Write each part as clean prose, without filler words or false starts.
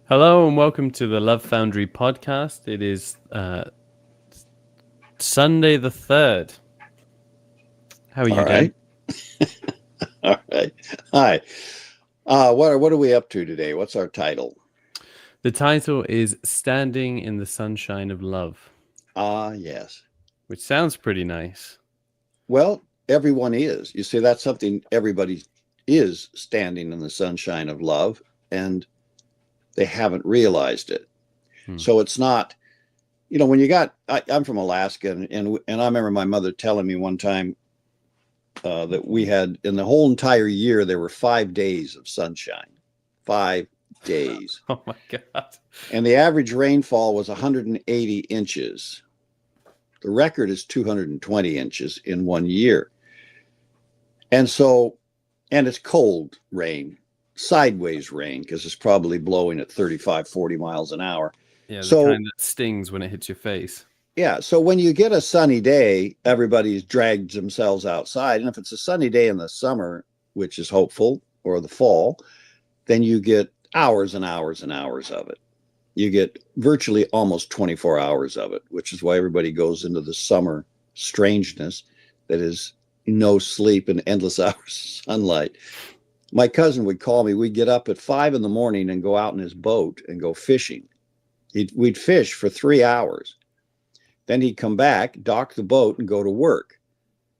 Hello and welcome to the Love Foundry podcast. It is Sunday the 3rd. How are you doing? All right. Hi. What are we up to today? What's our title? The title is Standing in the Sunshine of Love. Ah, yes. Which sounds pretty nice. Well, everyone is. You see, that's something everybody is standing in the sunshine of love, and they haven't realized it. So it's not, when you got, I'm from Alaska, and I remember my mother telling me one time that we had, in the whole entire year, there were 5 days of sunshine. 5 days. Oh my God. And the average rainfall was 180 inches. The record is 220 inches in 1 year. And it's cold rain. Sideways rain, because it's probably blowing at 35, 40 miles an hour. Yeah, the kind that stings when it hits your face. Yeah, so when you get a sunny day, everybody's dragged themselves outside. And if it's a sunny day in the summer, which is hopeful, or the fall, then you get hours and hours and hours of it. You get virtually almost 24 hours of it, which is why everybody goes into the summer strangeness that is no sleep and endless hours of sunlight. My cousin would call me. We'd get up at 5 in the morning and go out in his boat and go fishing. We'd fish for 3 hours. Then he'd come back, dock the boat, and go to work.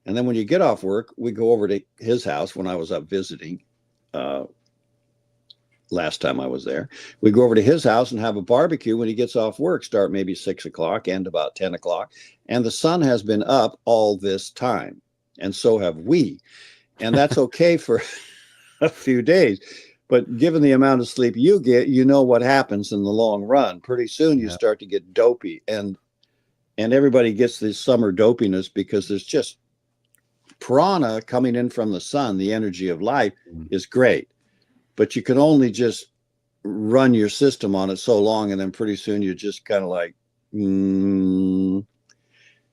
And then when you get off work, we go over to his house when I was up visiting. Last time I was there, we go over to his house and have a barbecue when he gets off work, start maybe 6 o'clock, end about 10 o'clock. And the sun has been up all this time. And so have we. And that's okay for a few days, but given the amount of sleep you get, you know what happens in the long run. Pretty soon you start to get dopey, and everybody gets this summer dopiness because there's just prana coming in from the sun. The energy of life is great, but you can only just run your system on it so long, and then pretty soon you're just kind of like,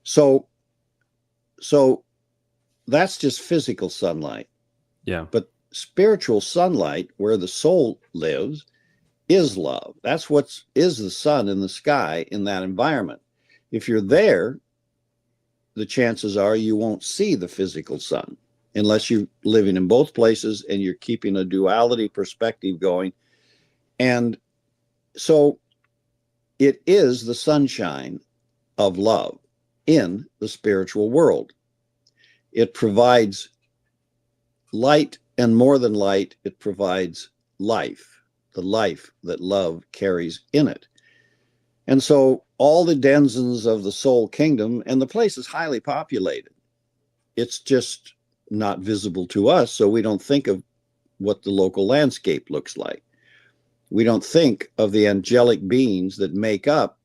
So that's just physical sunlight. Yeah. But spiritual sunlight, where the soul lives, is love. That's is the sun in the sky in that environment. If you're there, the chances are you won't see the physical sun unless you're living in both places and you're keeping a duality perspective going. And so it is the sunshine of love in the spiritual world. It provides light, and more than light, it provides life, the life that love carries in it. And so all the denizens of the soul kingdom, and the place is highly populated. It's just not visible to us, so we don't think of what the local landscape looks like. We don't think of the angelic beings that make up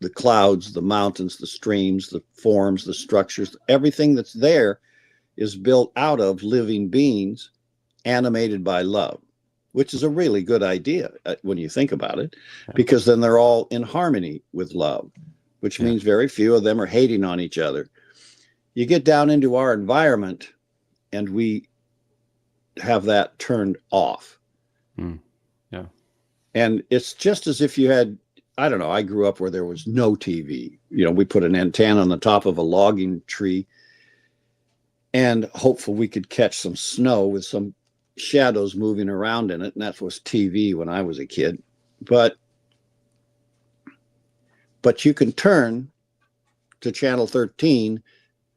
the clouds, the mountains, the streams, the forms, the structures. Everything that's there is built out of living beings animated by love, which is a really good idea when you think about it, because then they're all in harmony with love, which means very few of them are hating on each other. You get down into our environment and we have that turned off. Yeah. And it's just as if you had, I don't know, I grew up where there was no TV. We put an antenna on the top of a logging tree, and hopefully we could catch some snow with some shadows moving around in it. And that was TV when I was a kid. But you can turn to channel 13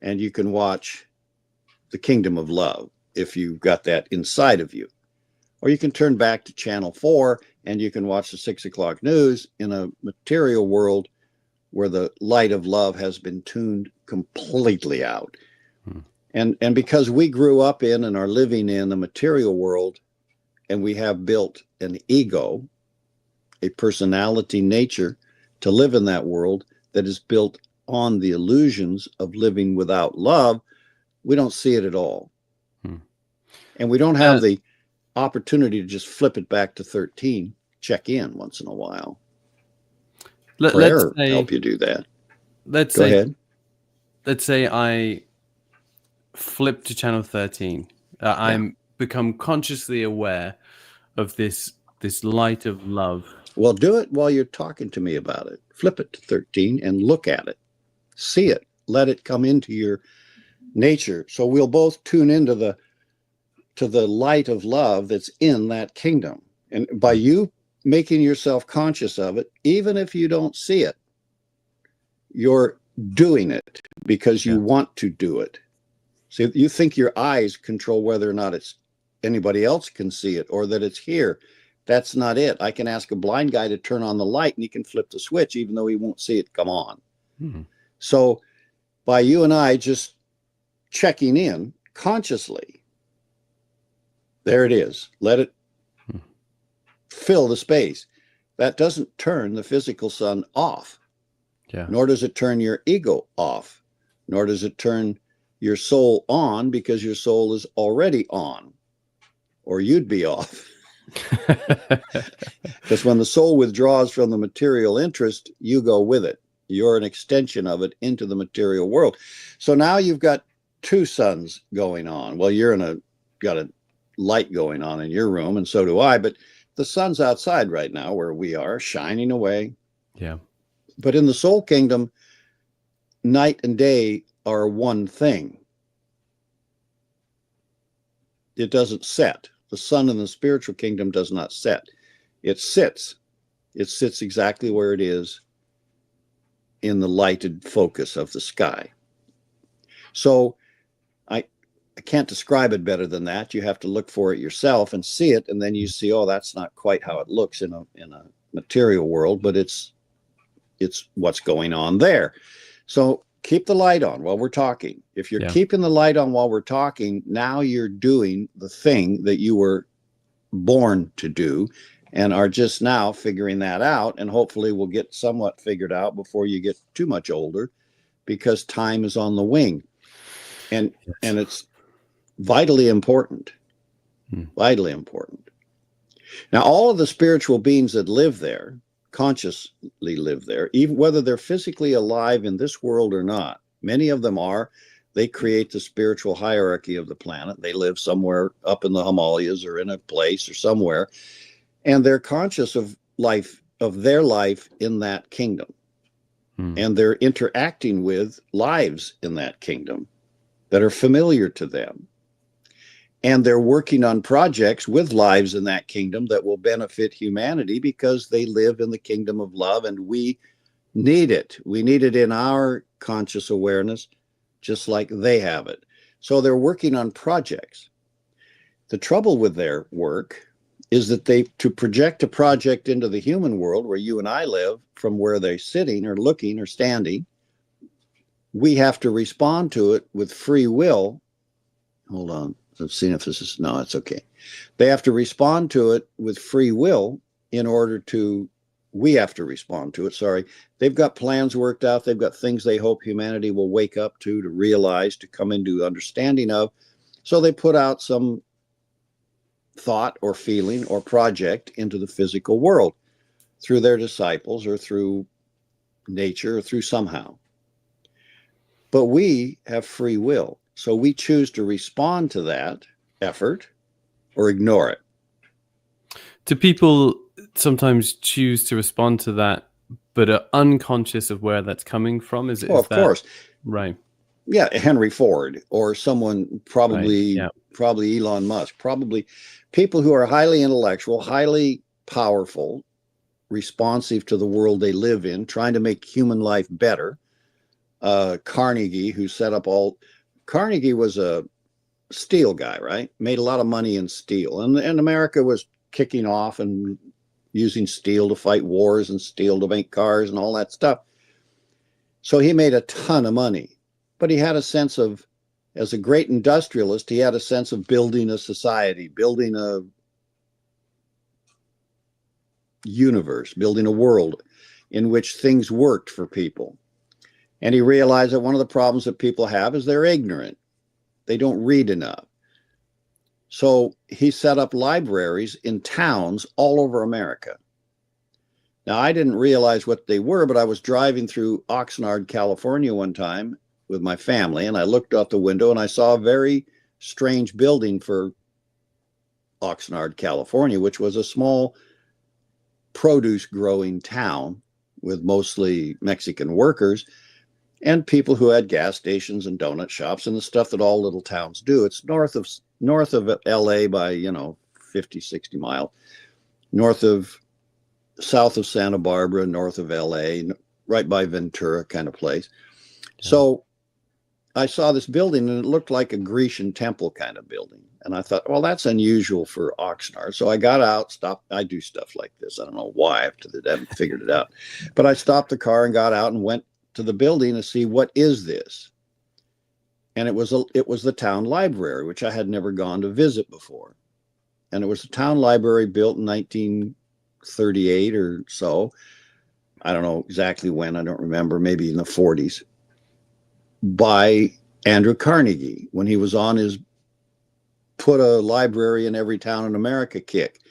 and you can watch the Kingdom of Love if you've got that inside of you. Or you can turn back to channel 4 and you can watch the 6 o'clock news in a material world where the light of love has been tuned completely out. And because we grew up in and are living in a material world, and we have built an ego, a personality nature to live in that world that is built on the illusions of living without love, we don't see it at all. And we don't have the opportunity to just flip it back to 13, check in once in a while. Prayer help you do that. Go ahead. Let's say I flip to channel 13. I'm become consciously aware of this light of love. Well, do it while you're talking to me about it. Flip it to 13 and look at it. See it. Let it come into your nature. So we'll both tune into the light of love that's in that kingdom. And by you making yourself conscious of it, even if you don't see it, you're doing it because you want to do it. So you think your eyes control whether or not it's anybody else can see it or that it's here. That's not it. I can ask a blind guy to turn on the light and he can flip the switch even though he won't see it come on. So by you and I just checking in consciously, there it is. Let it fill the space. That doesn't turn the physical sun off. Nor does it turn your ego off. Nor does it turn your soul on, because your soul is already on, or you'd be off. Because when the soul withdraws from the material interest, you go with it. You're an extension of it into the material world. So now you've got two suns going on. Well, got a light going on in your room, and so do I, but the sun's outside right now where we are, shining away. But in the soul kingdom, night and day are one thing. It doesn't set. The sun in the spiritual kingdom does not set. It sits. It sits exactly where it is in the lighted focus of the sky. So I can't describe it better than that. You have to look for it yourself and see it, and then you see, oh, that's not quite how it looks in a material world, but it's what's going on there. So keep the light on while we're talking. If you're keeping the light on while we're talking, now you're doing the thing that you were born to do and are just now figuring that out. And hopefully we'll get somewhat figured out before you get too much older, because time is on the wing. And it's vitally important. Vitally important. Now, all of the spiritual beings that live there, consciously live there, even whether they're physically alive in this world or not. Many of them are. They create the spiritual hierarchy of the planet. They live somewhere up in the Himalayas or in a place or somewhere, and they're conscious of life, of their life in that kingdom. And they're interacting with lives in that kingdom that are familiar to them. And they're working on projects with lives in that kingdom that will benefit humanity, because they live in the kingdom of love, and we need it. We need it in our conscious awareness, just like they have it. So they're working on projects. The trouble with their work is that to project a project into the human world where you and I live, from where they're sitting or looking or standing, we have to respond to it with free will. Hold on. Let's see if this is, no, it's okay. They have to respond to it with free will in order to, we have to respond to it. Sorry. They've got plans worked out. They've got things they hope humanity will wake up to realize, to come into understanding of. So they put out some thought or feeling or project into the physical world through their disciples or through nature or through somehow. But we have free will. So we choose to respond to that effort or ignore it. Do people sometimes choose to respond to that, but are unconscious of where that's coming from? Is it? Well, of course. Right. Yeah, Henry Ford, or someone probably Elon Musk, probably people who are highly intellectual, highly powerful, responsive to the world they live in, trying to make human life better. Carnegie, who set up Carnegie was a steel guy, right? Made a lot of money in steel. And America was kicking off and using steel to fight wars and steel to make cars and all that stuff. So he made a ton of money. But he had a sense of, as a great industrialist, he had a sense of building a society, building a universe, building a world in which things worked for people. And he realized that one of the problems that people have is they're ignorant. They don't read enough. So he set up libraries in towns all over America. Now, I didn't realize what they were, but I was driving through Oxnard, California one time with my family, and I looked out the window and I saw a very strange building for Oxnard, California, which was a small produce growing town with mostly Mexican workers and people who had gas stations and donut shops and the stuff that all little towns do. It's north of LA by, 50, 60 miles, south of Santa Barbara, north of LA, right by Ventura kind of place. Yeah. So I saw this building and it looked like a Grecian temple kind of building. And I thought, well, that's unusual for Oxnard. So I got out, stopped. I do stuff like this. I don't know why I haven't figured it out. But I stopped the car and got out and went to the building to see what is this. And it was the town library, which I had never gone to visit before. And it was a town library built in 1938 or so. I don't know exactly when. I don't remember. Maybe in the 40s. By Andrew Carnegie, when he was on his put a library in every town in America kick.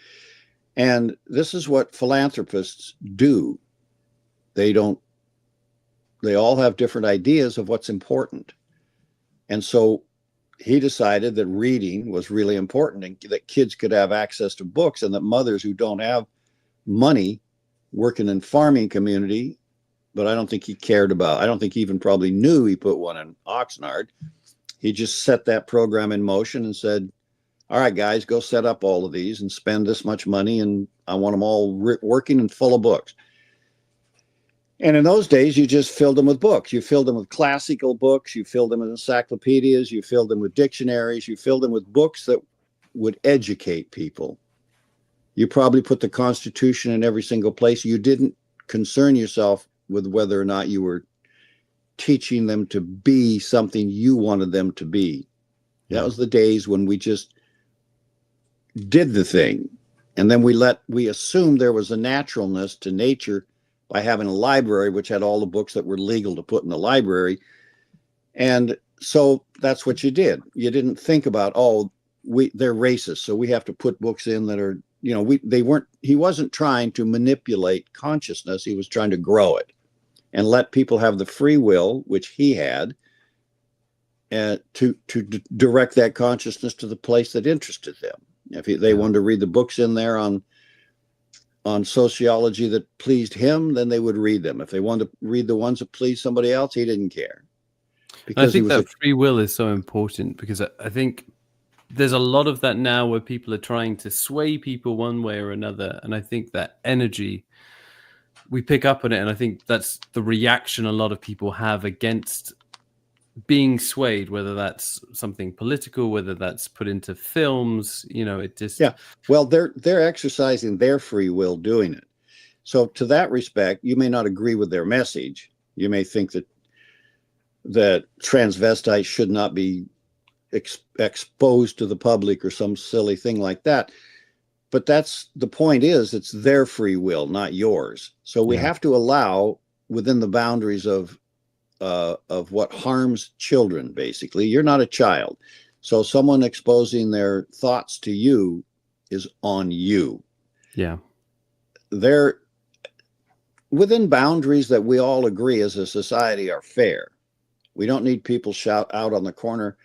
And this is what philanthropists do. They all have different ideas of what's important. And so he decided that reading was really important and that kids could have access to books, and that mothers who don't have money working in farming community, but I don't think he even probably knew he put one in Oxnard. He just set that program in motion and said, all right, guys, go set up all of these and spend this much money, and I want them all working and full of books. And in those days, you just filled them with books. You filled them with classical books. You filled them with encyclopedias. You filled them with dictionaries. You filled them with books that would educate people. You probably put the Constitution in every single place. You didn't concern yourself with whether or not you were teaching them to be something you wanted them to be. That was the days when we just did the thing. And then we assumed there was a naturalness to nature by having a library, which had all the books that were legal to put in the library. And so that's what you did. You didn't think about, they're racist, so we have to put books in that are, he wasn't trying to manipulate consciousness. He was trying to grow it and let people have the free will, which he had, to direct that consciousness to the place that interested them. If they wanted to read the books in there on sociology that pleased him, then they would read them. If they wanted to read the ones that pleased somebody else, he didn't care. Because I think that free will is so important, because I think there's a lot of that now where people are trying to sway people one way or another. And I think that energy, we pick up on it. And I think that's the reaction a lot of people have against being swayed, whether that's something political, whether that's put into films, it just... Yeah, well, they're exercising their free will doing it. So to that respect, you may not agree with their message. You may think that transvestites should not be exposed to the public or some silly thing like that. But that's the point, is it's their free will, not yours. So we have to allow within the boundaries of what harms children. Basically, you're not a child, so someone exposing their thoughts to you is on you. They're within boundaries that we all agree as a society are fair. We don't need people shout out on the corner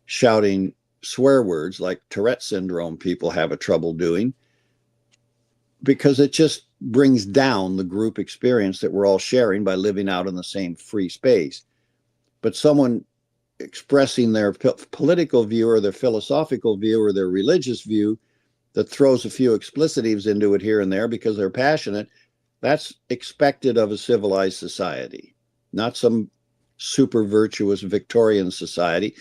shouting swear words like Tourette syndrome people have a trouble doing, because it just brings down the group experience that we're all sharing by living out in the same free space. But someone expressing their political view or their philosophical view or their religious view that throws a few explicitives into it here and there because they're passionate, that's expected of a civilized society, not some super virtuous Victorian society.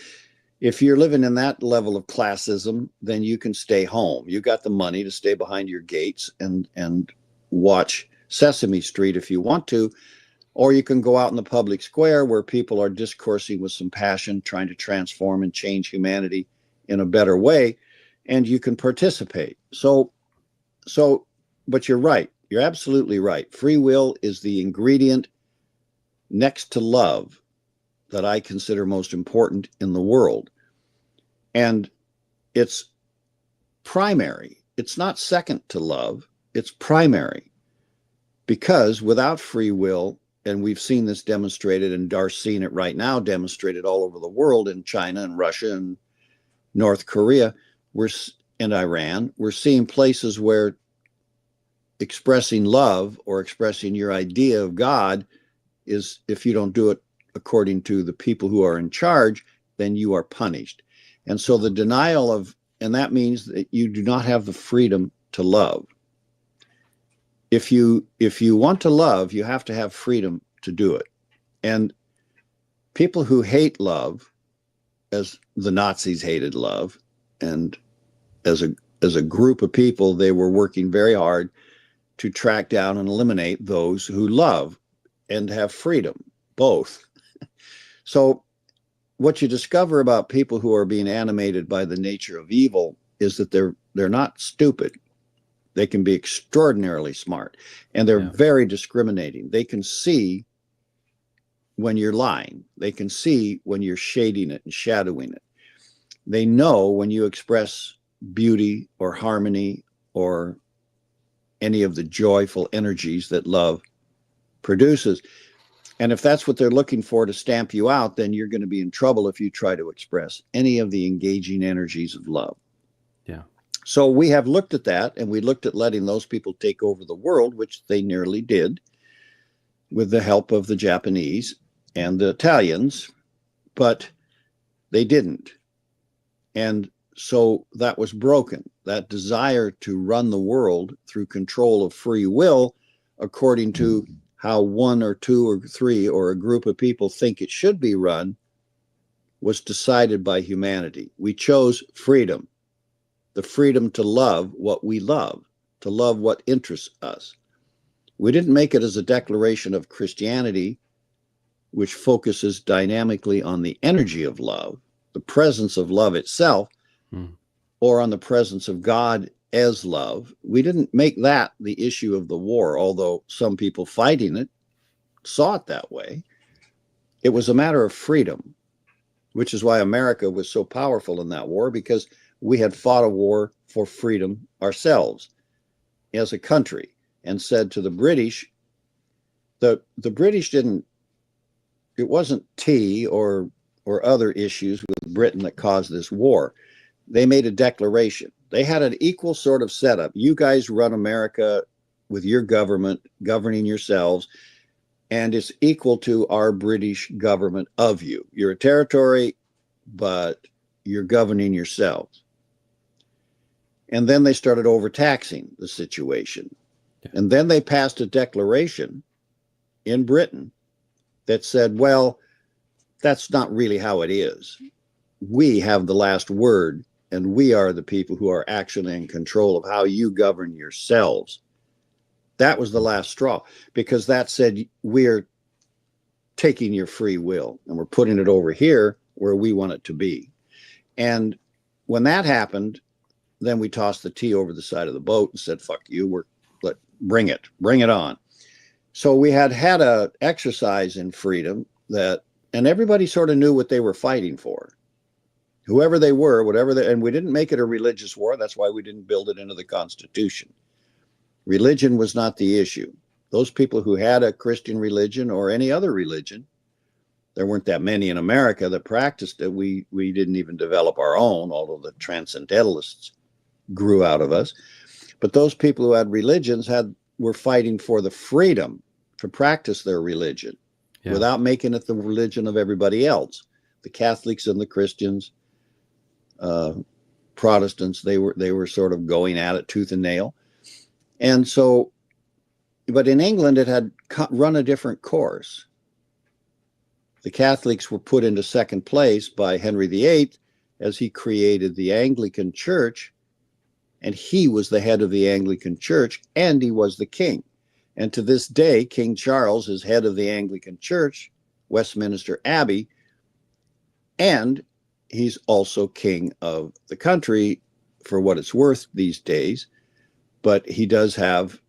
If you're living in that level of classism, then you can stay home. You got the money to stay behind your gates and watch Sesame Street if you want to, or you can go out in the public square where people are discoursing with some passion, trying to transform and change humanity in a better way, and you can participate. But you're right. You're absolutely right. Free will is the ingredient next to love that I consider most important in the world. And it's primary. It's not second to love, it's primary. Because without free will, and we've seen this demonstrated, and Dar's seeing it right now demonstrated all over the world in China and Russia and North Korea, and Iran, we're seeing places where expressing love or expressing your idea of God is, if you don't do it according to the people who are in charge, then you are punished. And so the denial of, and that means that you do not have the freedom to love. If you want to love, you have to have freedom to do it. And people who hate love, as the Nazis hated love, and as a group of people, they were working very hard to track down and eliminate those who love and have freedom, both. So what you discover about people who are being animated by the nature of evil is that they're not stupid. They can be extraordinarily smart, and they're very discriminating. They can see when you're lying. They can see when you're shading it and shadowing it. They know when you express beauty or harmony or any of the joyful energies that love produces. And if that's what they're looking for to stamp you out, then you're going to be in trouble if you try to express any of the engaging energies of love. Yeah. So we have looked at that, and we looked at letting those people take over the world, which they nearly did with the help of the Japanese and the Italians, but they didn't. And so that was broken. That desire to run the world through control of free will, according to how one or two or three or a group of people think it should be run, was decided by humanity. We chose freedom, the freedom to love what we love, to love what interests us. We didn't make it as a declaration of Christianity, which focuses dynamically on the energy of love, the presence of love itself, or on the presence of God as love. We didn't make that the issue of the war, although some people fighting it saw it that way. It was a matter of freedom, which is why America was so powerful in that war, because we had fought a war for freedom ourselves as a country, and said to the British, the British didn't, it wasn't tea or other issues with Britain that caused this war. They made a declaration. They had an equal sort of setup. You guys run America with your government, governing yourselves, and it's equal to our British government of you. You're a territory, but you're governing yourselves. And then they started overtaxing the situation. Yeah. And then they passed a declaration in Britain that said, well, that's not really how it is. We have the last word, and we are the people who are actually in control of how you govern yourselves. That was the last straw, because that said, we're taking your free will and we're putting it over here where we want it to be. And when that happened, then we tossed the tea over the side of the boat and said, fuck you, bring it on. So we had a exercise in freedom that, and everybody sort of knew what they were fighting for. Whoever they were, and we didn't make it a religious war. That's why we didn't build it into the Constitution. Religion was not the issue. Those people who had a Christian religion or any other religion, there weren't that many in America that practiced it. We didn't even develop our own, although the transcendentalists grew out of us. But those people who had religions were fighting for the freedom to practice their religion without making it the religion of everybody else. The Catholics and the Christians, Protestants, they were sort of going at it tooth and nail. And so, but in England, it had run a different course. The Catholics were put into second place by Henry VIII as he created the Anglican Church, and he was the head of the Anglican Church, and he was the king. And to this day, King Charles is head of the Anglican Church, Westminster Abbey, and he's also king of the country for what it's worth these days. But he does have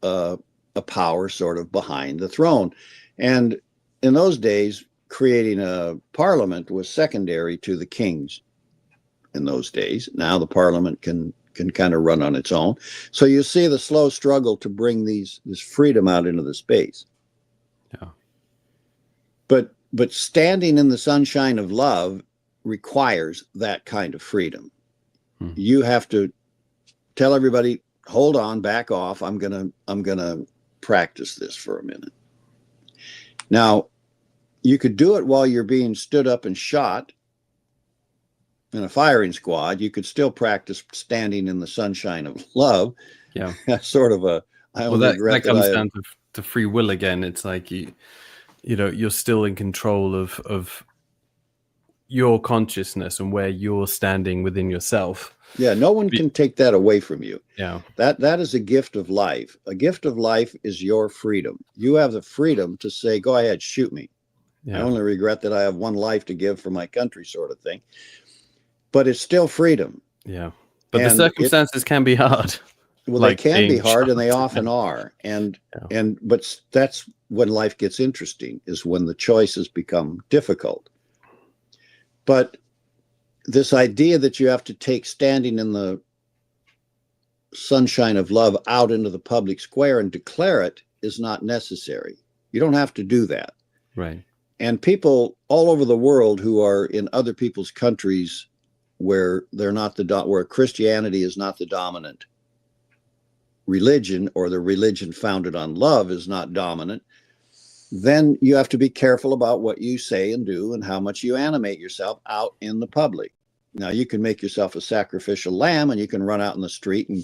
a power sort of behind the throne. And in those days, creating a parliament was secondary to the kings in those days. Now the parliament can kind of run on its own. So you see the slow struggle to bring this freedom out into the space. Yeah. But standing in the sunshine of love requires that kind of freedom. You have to tell everybody, hold on, back off. I'm gonna practice this for a minute. Now, you could do it while you're being stood up and shot in a firing squad. You could still practice standing in the sunshine of love. Yeah. That's sort of a, that comes down to free will again. It's like you're still in control of your consciousness and where you're standing within yourself. Yeah, no one can take that away from you. Yeah. That is a gift of life. A gift of life is your freedom. You have the freedom to say, go ahead, shoot me. Yeah. I only regret that I have one life to give for my country, sort of thing. But it's still freedom. Yeah. But the circumstances can be hard. Well, like they can be hard, and they often are. But that's when life gets interesting, is when the choices become difficult. But this idea that you have to take standing in the sunshine of love out into the public square and declare it is not necessary. You don't have to do that. Right. And people all over the world who are in other people's countries where they're not where Christianity is not the dominant religion, or the religion founded on love is not dominant, then you have to be careful about what you say and do and how much you animate yourself out in the public. Now, you can make yourself a sacrificial lamb, and you can run out in the street and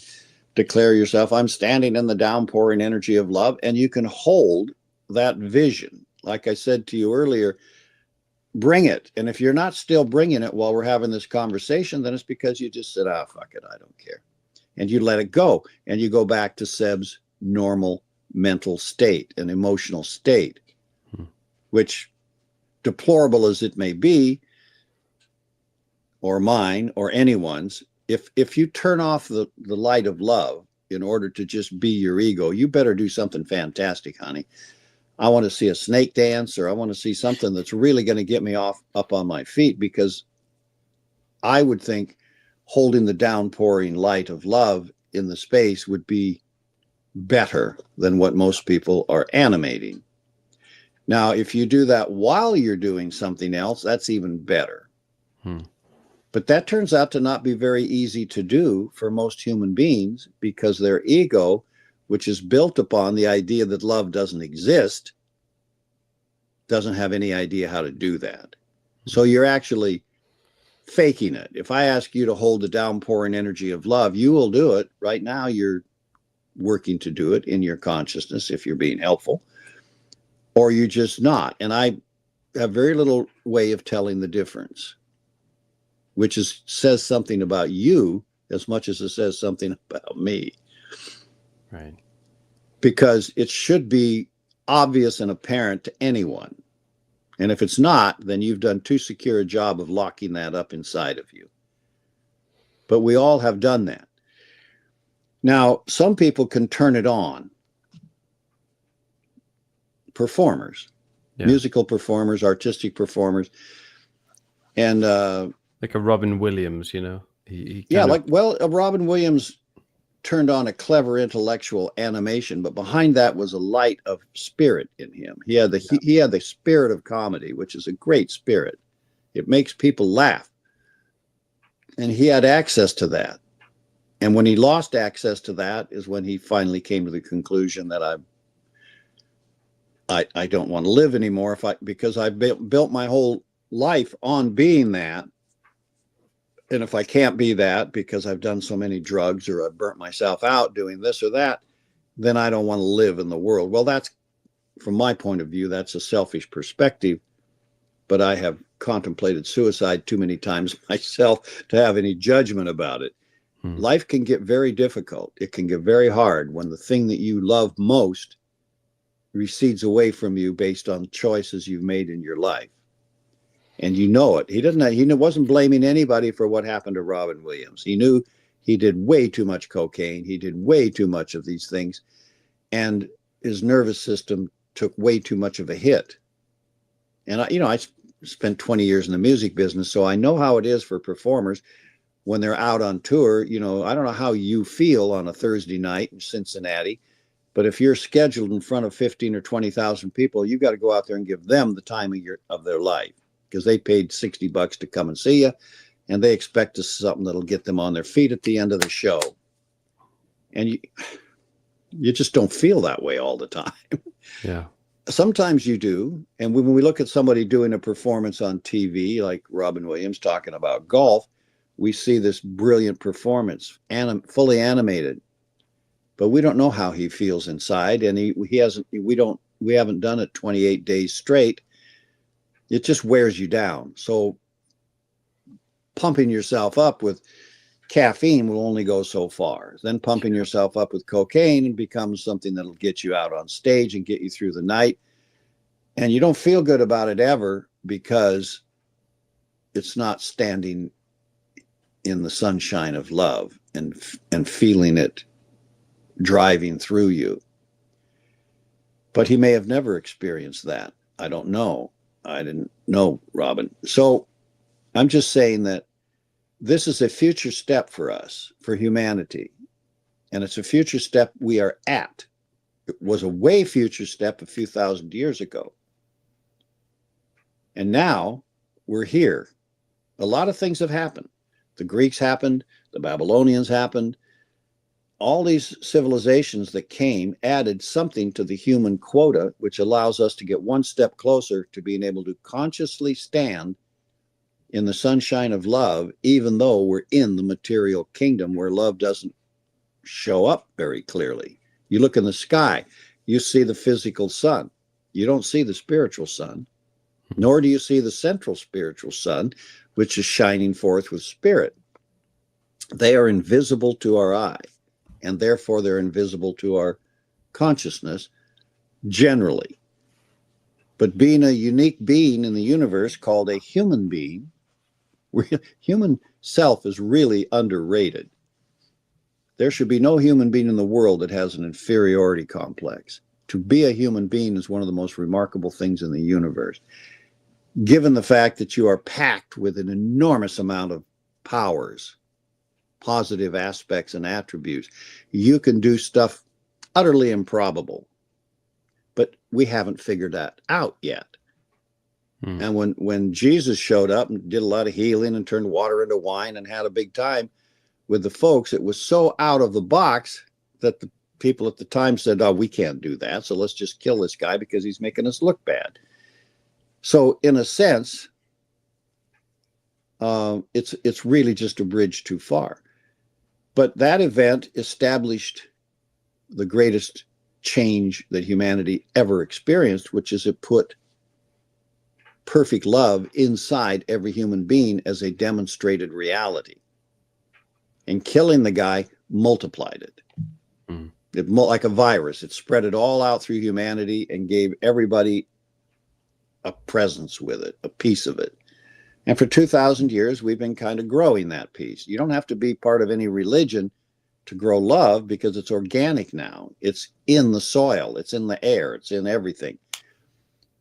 declare yourself, I'm standing in the downpouring energy of love, and you can hold that vision. Like I said to you earlier, bring it. And if you're not still bringing it while we're having this conversation, then it's because you just said, fuck it, I don't care. And you let it go, and you go back to Seb's normal mental state and emotional state, which, deplorable as it may be, or mine or anyone's, if you turn off the light of love in order to just be your ego, you better do something fantastic, honey. I want to see a snake dance, or I want to see something that's really going to get me up on my feet, because I would think holding the downpouring light of love in the space would be better than what most people are animating. Now, if you do that while you're doing something else, that's even better. But that turns out to not be very easy to do for most human beings, because their ego, which is built upon the idea that love doesn't exist, doesn't have any idea how to do that. So you're actually faking it. If I ask you to hold the downpouring energy of love, you will do it. Right now, you're working to do it in your consciousness if you're being helpful, or you're just not. And I have very little way of telling the difference, which says something about you as much as it says something about me. Right. Because it should be obvious and apparent to anyone. And if it's not, then you've done too secure a job of locking that up inside of you. But we all have done that. Now, some people can turn it on. Performers, musical performers, artistic performers. And like a Robin Williams, he Robin Williams turned on a clever intellectual animation, but behind that was a light of spirit in him. He had the spirit of comedy, which is a great spirit. It makes people laugh. And he had access to that. And when he lost access to that is when he finally came to the conclusion that I don't want to live anymore because I built my whole life on being that. And if I can't be that because I've done so many drugs, or I've burnt myself out doing this or that, then I don't want to live in the world. Well, that's, from my point of view, that's a selfish perspective. But I have contemplated suicide too many times myself to have any judgment about it. Life can get very difficult. It can get very hard when the thing that you love most recedes away from you based on choices you've made in your life. And you know it. He wasn't blaming anybody for what happened to Robin Williams. He knew he did way too much cocaine. He did way too much of these things. And his nervous system took way too much of a hit. And I spent 20 years in the music business, so I know how it is for performers when they're out on tour. I don't know how you feel on a Thursday night in Cincinnati, but if you're scheduled in front of 15 or 20,000 people, you've got to go out there and give them the time of their life, because they paid $60 to come and see you, and they expect something that'll get them on their feet at the end of the show. And you just don't feel that way all the time. Yeah. Sometimes you do. And when we look at somebody doing a performance on TV, like Robin Williams talking about golf, we see this brilliant performance, fully animated, but we don't know how he feels inside. And we haven't done it 28 days straight. It just wears you down. So pumping yourself up with caffeine will only go so far. Then pumping yourself up with cocaine becomes something that'll get you out on stage and get you through the night. And you don't feel good about it ever, because it's not standing in the sunshine of love and feeling it driving through you. But he may have never experienced that. I don't know. I didn't know, Robin. So I'm just saying that this is a future step for us, for humanity. And it's a future step we are at. It was a way future step a few thousand years ago. And now we're here. A lot of things have happened. The Greeks happened. The Babylonians happened. All these civilizations that came added something to the human quota, which allows us to get one step closer to being able to consciously stand in the sunshine of love, even though we're in the material kingdom where love doesn't show up very clearly. You look in the sky, you see the physical sun. You don't see the spiritual sun, nor do you see the central spiritual sun, which is shining forth with spirit. They are invisible to our eye, and therefore they're invisible to our consciousness generally. But being a unique being in the universe called a human being, human self is really underrated. There should be no human being in the world that has an inferiority complex. To be a human being is one of the most remarkable things in the universe. Given the fact that you are packed with an enormous amount of powers, positive aspects and attributes, you can do stuff utterly improbable. But we haven't figured that out yet. And when Jesus showed up and did a lot of healing and turned water into wine and had a big time with the folks, it was so out of the box that the people at the time said, oh, we can't do that, so let's just kill this guy because he's making us look bad. So in a sense, it's really just a bridge too far. But that event established the greatest change that humanity ever experienced, which is it put perfect love inside every human being as a demonstrated reality. And killing the guy multiplied it. It like a virus. It spread it all out through humanity and gave everybody a presence with it, a piece of it. And for 2,000 years, we've been kind of growing that piece. You don't have to be part of any religion to grow love, because it's organic now. It's in the soil. It's in the air. It's in everything.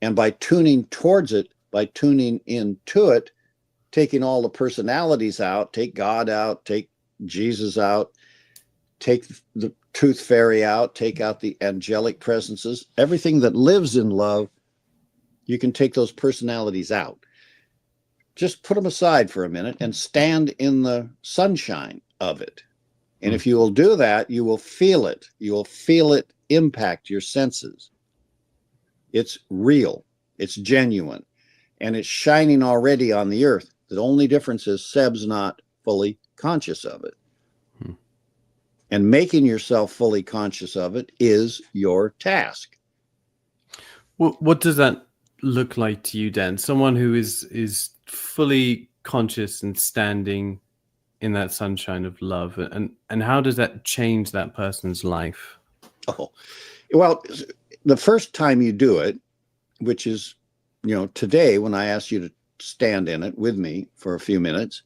And by tuning towards it, by tuning into it, taking all the personalities out, take God out, take Jesus out, take the tooth fairy out, take out the angelic presences, everything that lives in love, you can take those personalities out. Just put them aside for a minute and stand in the sunshine of it. And if you will do that, you will feel it. You will feel it impact your senses. It's real. It's genuine. And it's shining already on the earth. The only difference is Seb's not fully conscious of it. And making yourself fully conscious of it is your task. Well, what does that look like to you, Dan? Someone who is fully conscious and standing in that sunshine of love, and how does that change that person's life? Oh, well, the first time you do it, which is, today, when I ask you to stand in it with me for a few minutes,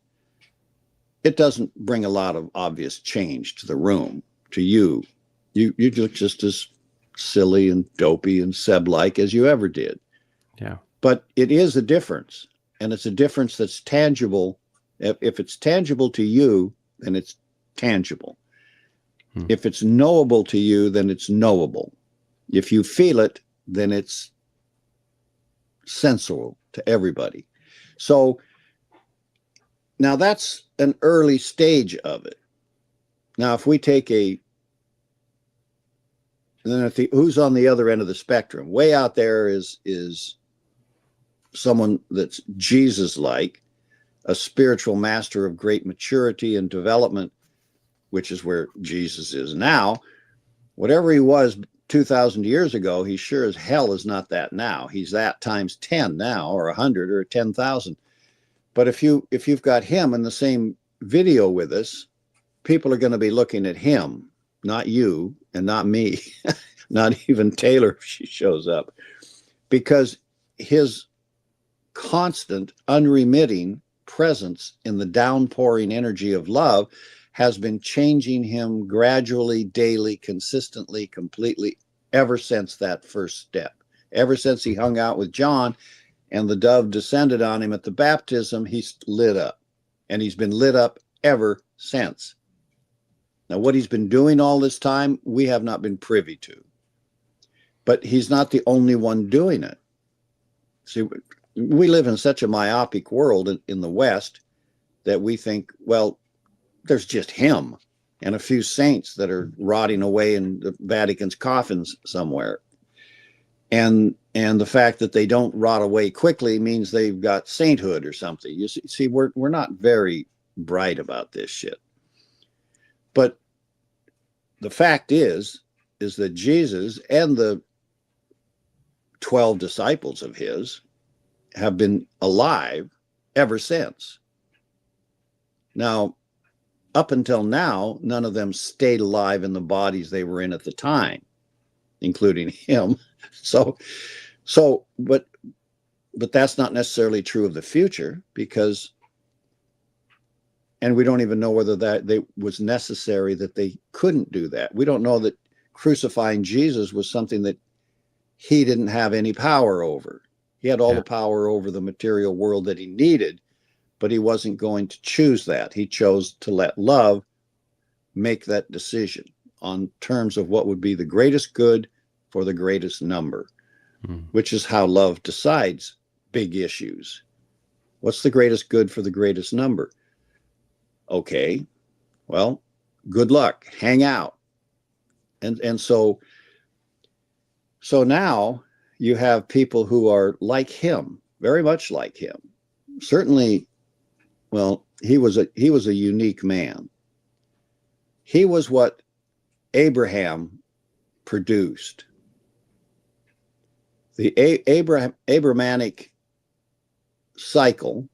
it doesn't bring a lot of obvious change to the room, to you. You look just as silly and dopey and Seb-like as you ever did. Yeah. But it is a difference, and it's a difference that's tangible. If it's tangible to you, then it's tangible. If it's knowable to you, then it's knowable. If you feel it, then it's sensual to everybody. So now that's an early stage of it. Now, if we take who's on the other end of the spectrum? Way out there is someone that's Jesus-like, a spiritual master of great maturity and development, which is where Jesus is now. Whatever he was 2,000 years ago, he sure as hell is not that now. He's that times 10 now, or 100 or 10,000. But if you've got him in the same video with us, people are going to be looking at him, not you and not me, not even Taylor if she shows up, because his constant, unremitting presence in the downpouring energy of love has been changing him gradually, daily, consistently, completely, ever since that first step. Ever since he hung out with John and the dove descended on him at the baptism, he's lit up. And he's been lit up ever since. Now, what he's been doing all this time, we have not been privy to. But he's not the only one doing it. See, we live in such a myopic world in the West that we think, well, there's just him and a few saints that are rotting away in the Vatican's coffins somewhere. And the fact that they don't rot away quickly means they've got sainthood or something. You see, we're not very bright about this shit. But the fact is that Jesus and the 12 disciples of his have been alive ever since. Now, up until now, none of them stayed alive in the bodies they were in at the time, including him. But that's not necessarily true of the future, because, and we don't even know whether that was necessary that they couldn't do that. We don't know that crucifying Jesus was something that he didn't have any power over. He had all the power over the material world that he needed, but he wasn't going to choose that. He chose to let love make that decision on terms of what would be the greatest good for the greatest number, which is how love decides big issues. What's the greatest good for the greatest number? Okay, well, good luck, hang out. And so now you have people who are like him, very much like him. Certainly, well, he was a unique man. He was what Abraham produced. The Abrahamic cycle,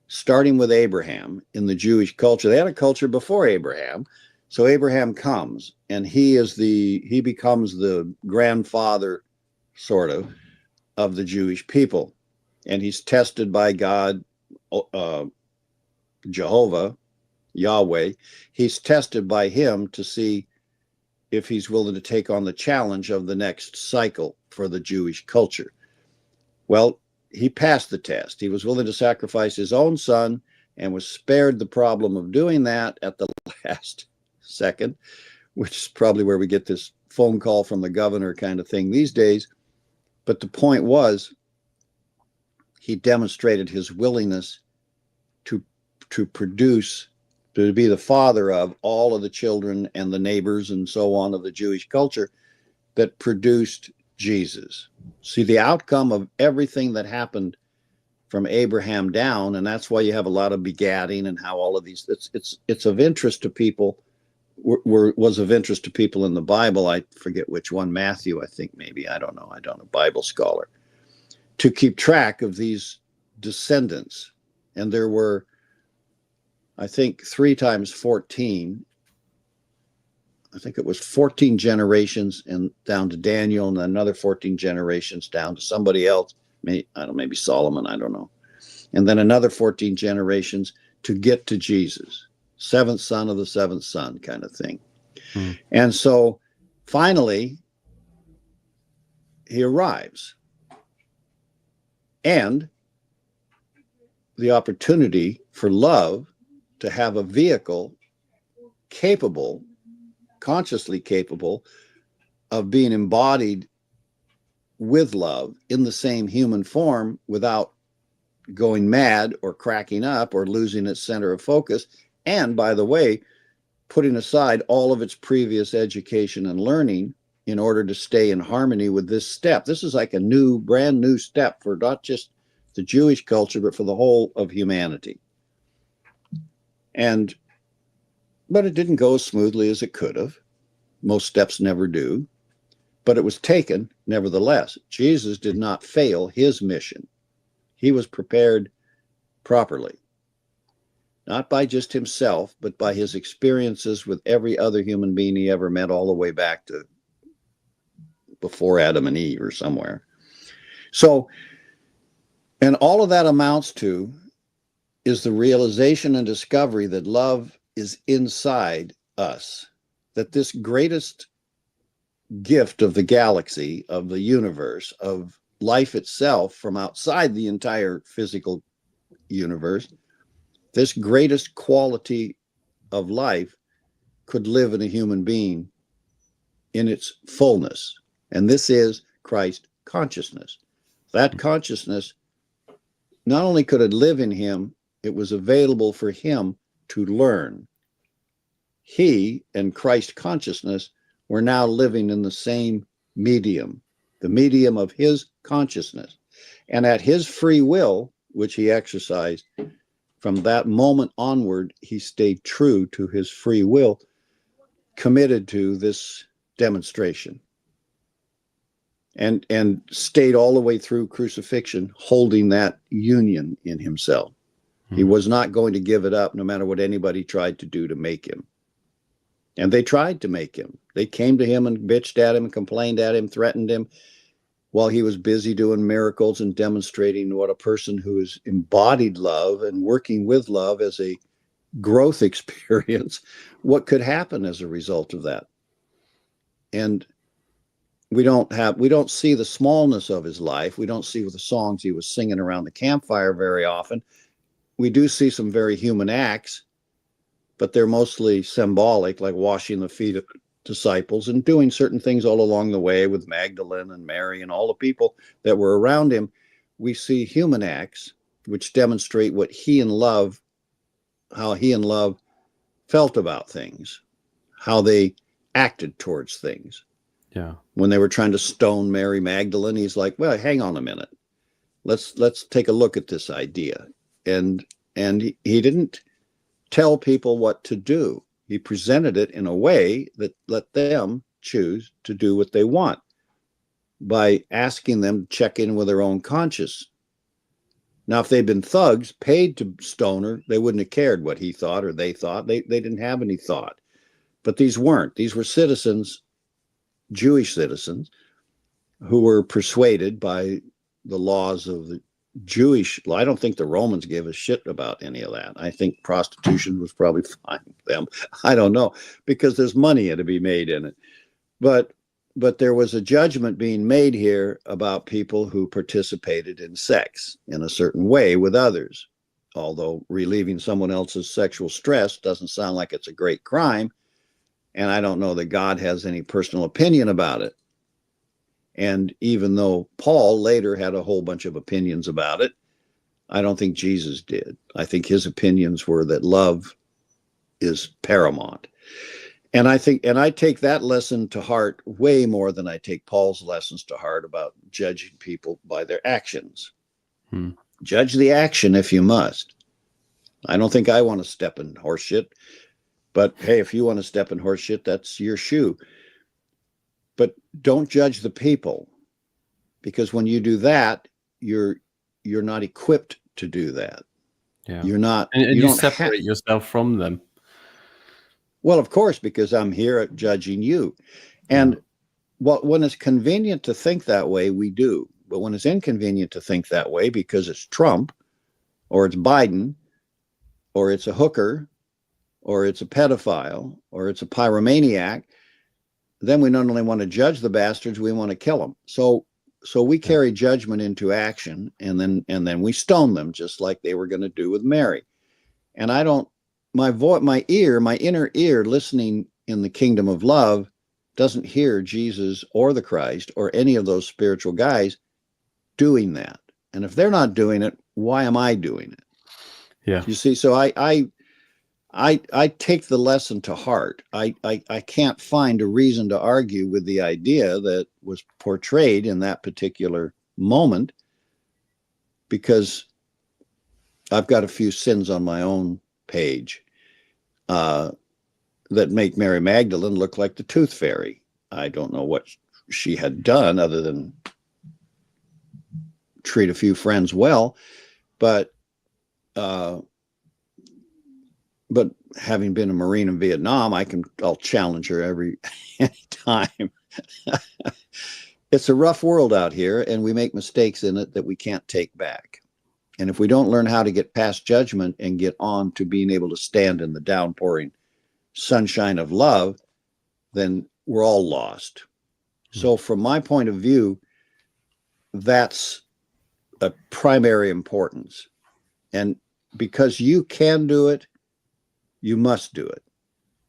starting with Abraham in the Jewish culture. They had a culture before Abraham. So Abraham comes, and he becomes the grandfather, sort of the Jewish people. And he's tested by God, Jehovah, Yahweh. He's tested by him to see if he's willing to take on the challenge of the next cycle for the Jewish culture. Well, he passed the test. He was willing to sacrifice his own son and was spared the problem of doing that at the last second, which is probably where we get this phone call from the governor kind of thing these days. But the point was, he demonstrated his willingness to produce, to be the father of all of the children and the neighbors and so on of the Jewish culture that produced Jesus. See, the outcome of everything that happened from Abraham down, and that's why you have a lot of begatting and how all of these, it's of interest to people, was of interest to people in the Bible. I forget which one, Matthew, I think maybe, I don't know, Bible scholar, to keep track of these descendants. And there were, I think, 3 times 14. I think it was 14 generations and down to Daniel, and another 14 generations down to somebody else. Maybe Solomon, I don't know. And then another 14 generations to get to Jesus, 7th son of the 7th son kind of thing. And so finally, he arrives. and the opportunity for love to have a vehicle capable, consciously capable of being embodied with love in the same human form without going mad or cracking up or losing its center of focus. And by the way, putting aside all of its previous education and learning in order to stay in harmony with this step. This is like a new, brand new step for not just the Jewish culture, but for the whole of humanity. But it didn't go as smoothly as it could have. Most steps never do. But it was taken nevertheless. Jesus did not fail his mission. He was prepared properly, not by just himself, but by his experiences with every other human being he ever met, all the way back to before Adam and Eve or somewhere. So, and all of that amounts to is the realization and discovery that love is inside us, that this greatest gift of the galaxy, of the universe, of life itself from outside the entire physical universe, this greatest quality of life could live in a human being in its fullness. And this is Christ consciousness. That consciousness, not only could it live in him, it was available for him to learn. He and Christ consciousness were now living in the same medium, the medium of his consciousness. And at his free will, which he exercised, from that moment onward, he stayed true to his free will, committed to this demonstration, and stayed all the way through crucifixion, holding that union in himself. He was not going to give it up, no matter what anybody tried to do to make him. And they tried to make him. They came to him and bitched at him, complained at him, threatened him, while he was busy doing miracles and demonstrating what a person who has embodied love and working with love as a growth experience, what could happen as a result of that. And we don't see the smallness of his life. We don't see the songs he was singing around the campfire very often. We do see some very human acts, but they're mostly symbolic, like washing the feet of disciples and doing certain things all along the way with Magdalene and Mary and all the people that were around him. We see human acts which demonstrate what he in love, how he in love felt about things, how they acted towards things. Yeah. When they were trying to stone Mary Magdalene, he's like, well, hang on a minute. Let's take a look at this idea. And he didn't tell people what to do. He presented it in a way that let them choose to do what they want by asking them to check in with their own conscience. Now, if they'd been thugs paid to stone her, they wouldn't have cared what he thought or they thought. They didn't have any thought. But these weren't. These were citizens, Jewish citizens, who were persuaded by the laws of the Jewish law. I don't think the Romans gave a shit about any of that. I think prostitution was probably fine with them. I don't know, because there's money to be made in it. But there was a judgment being made here about people who participated in sex in a certain way with others. Although relieving someone else's sexual stress doesn't sound like it's a great crime, and I don't know that God has any personal opinion about it. And even though Paul later had a whole bunch of opinions about it, I don't think Jesus did. I think his opinions were that love is paramount. And I take that lesson to heart way more than I take Paul's lessons to heart about judging people by their actions. Judge the action if you must. I don't think I want to step in horse shit, but hey, if you want to step in horse shit, that's your shoe. But don't judge the people, because when you do that, you're not equipped to do that. Yeah. You're not, and you don't separate yourself from them. Well, of course, because I'm here at judging you. And when it's convenient to think that way, we do. But when it's inconvenient to think that way because it's Trump or it's Biden or it's a hooker or it's a pedophile or it's a pyromaniac, then we not only want to judge the bastards, we want to kill them. So So we carry judgment into action, and then we stone them, just like they were going to do with Mary. And I don't, my inner ear listening in the kingdom of love doesn't hear Jesus or the Christ or any of those spiritual guys doing that. And if they're not doing it, why am I doing it? Yeah. You see, so I take the lesson to heart. I can't find a reason to argue with the idea that was portrayed in that particular moment, because I've got a few sins on my own page that make Mary Magdalene look like the tooth fairy. I don't know what she had done other than treat a few friends well, but having been a Marine in Vietnam, I'll challenge her any time. It's a rough world out here, and we make mistakes in it that we can't take back. And if we don't learn how to get past judgment and get on to being able to stand in the downpouring sunshine of love, then we're all lost. So from my point of view, that's a primary importance. And because you can do it, you must do it.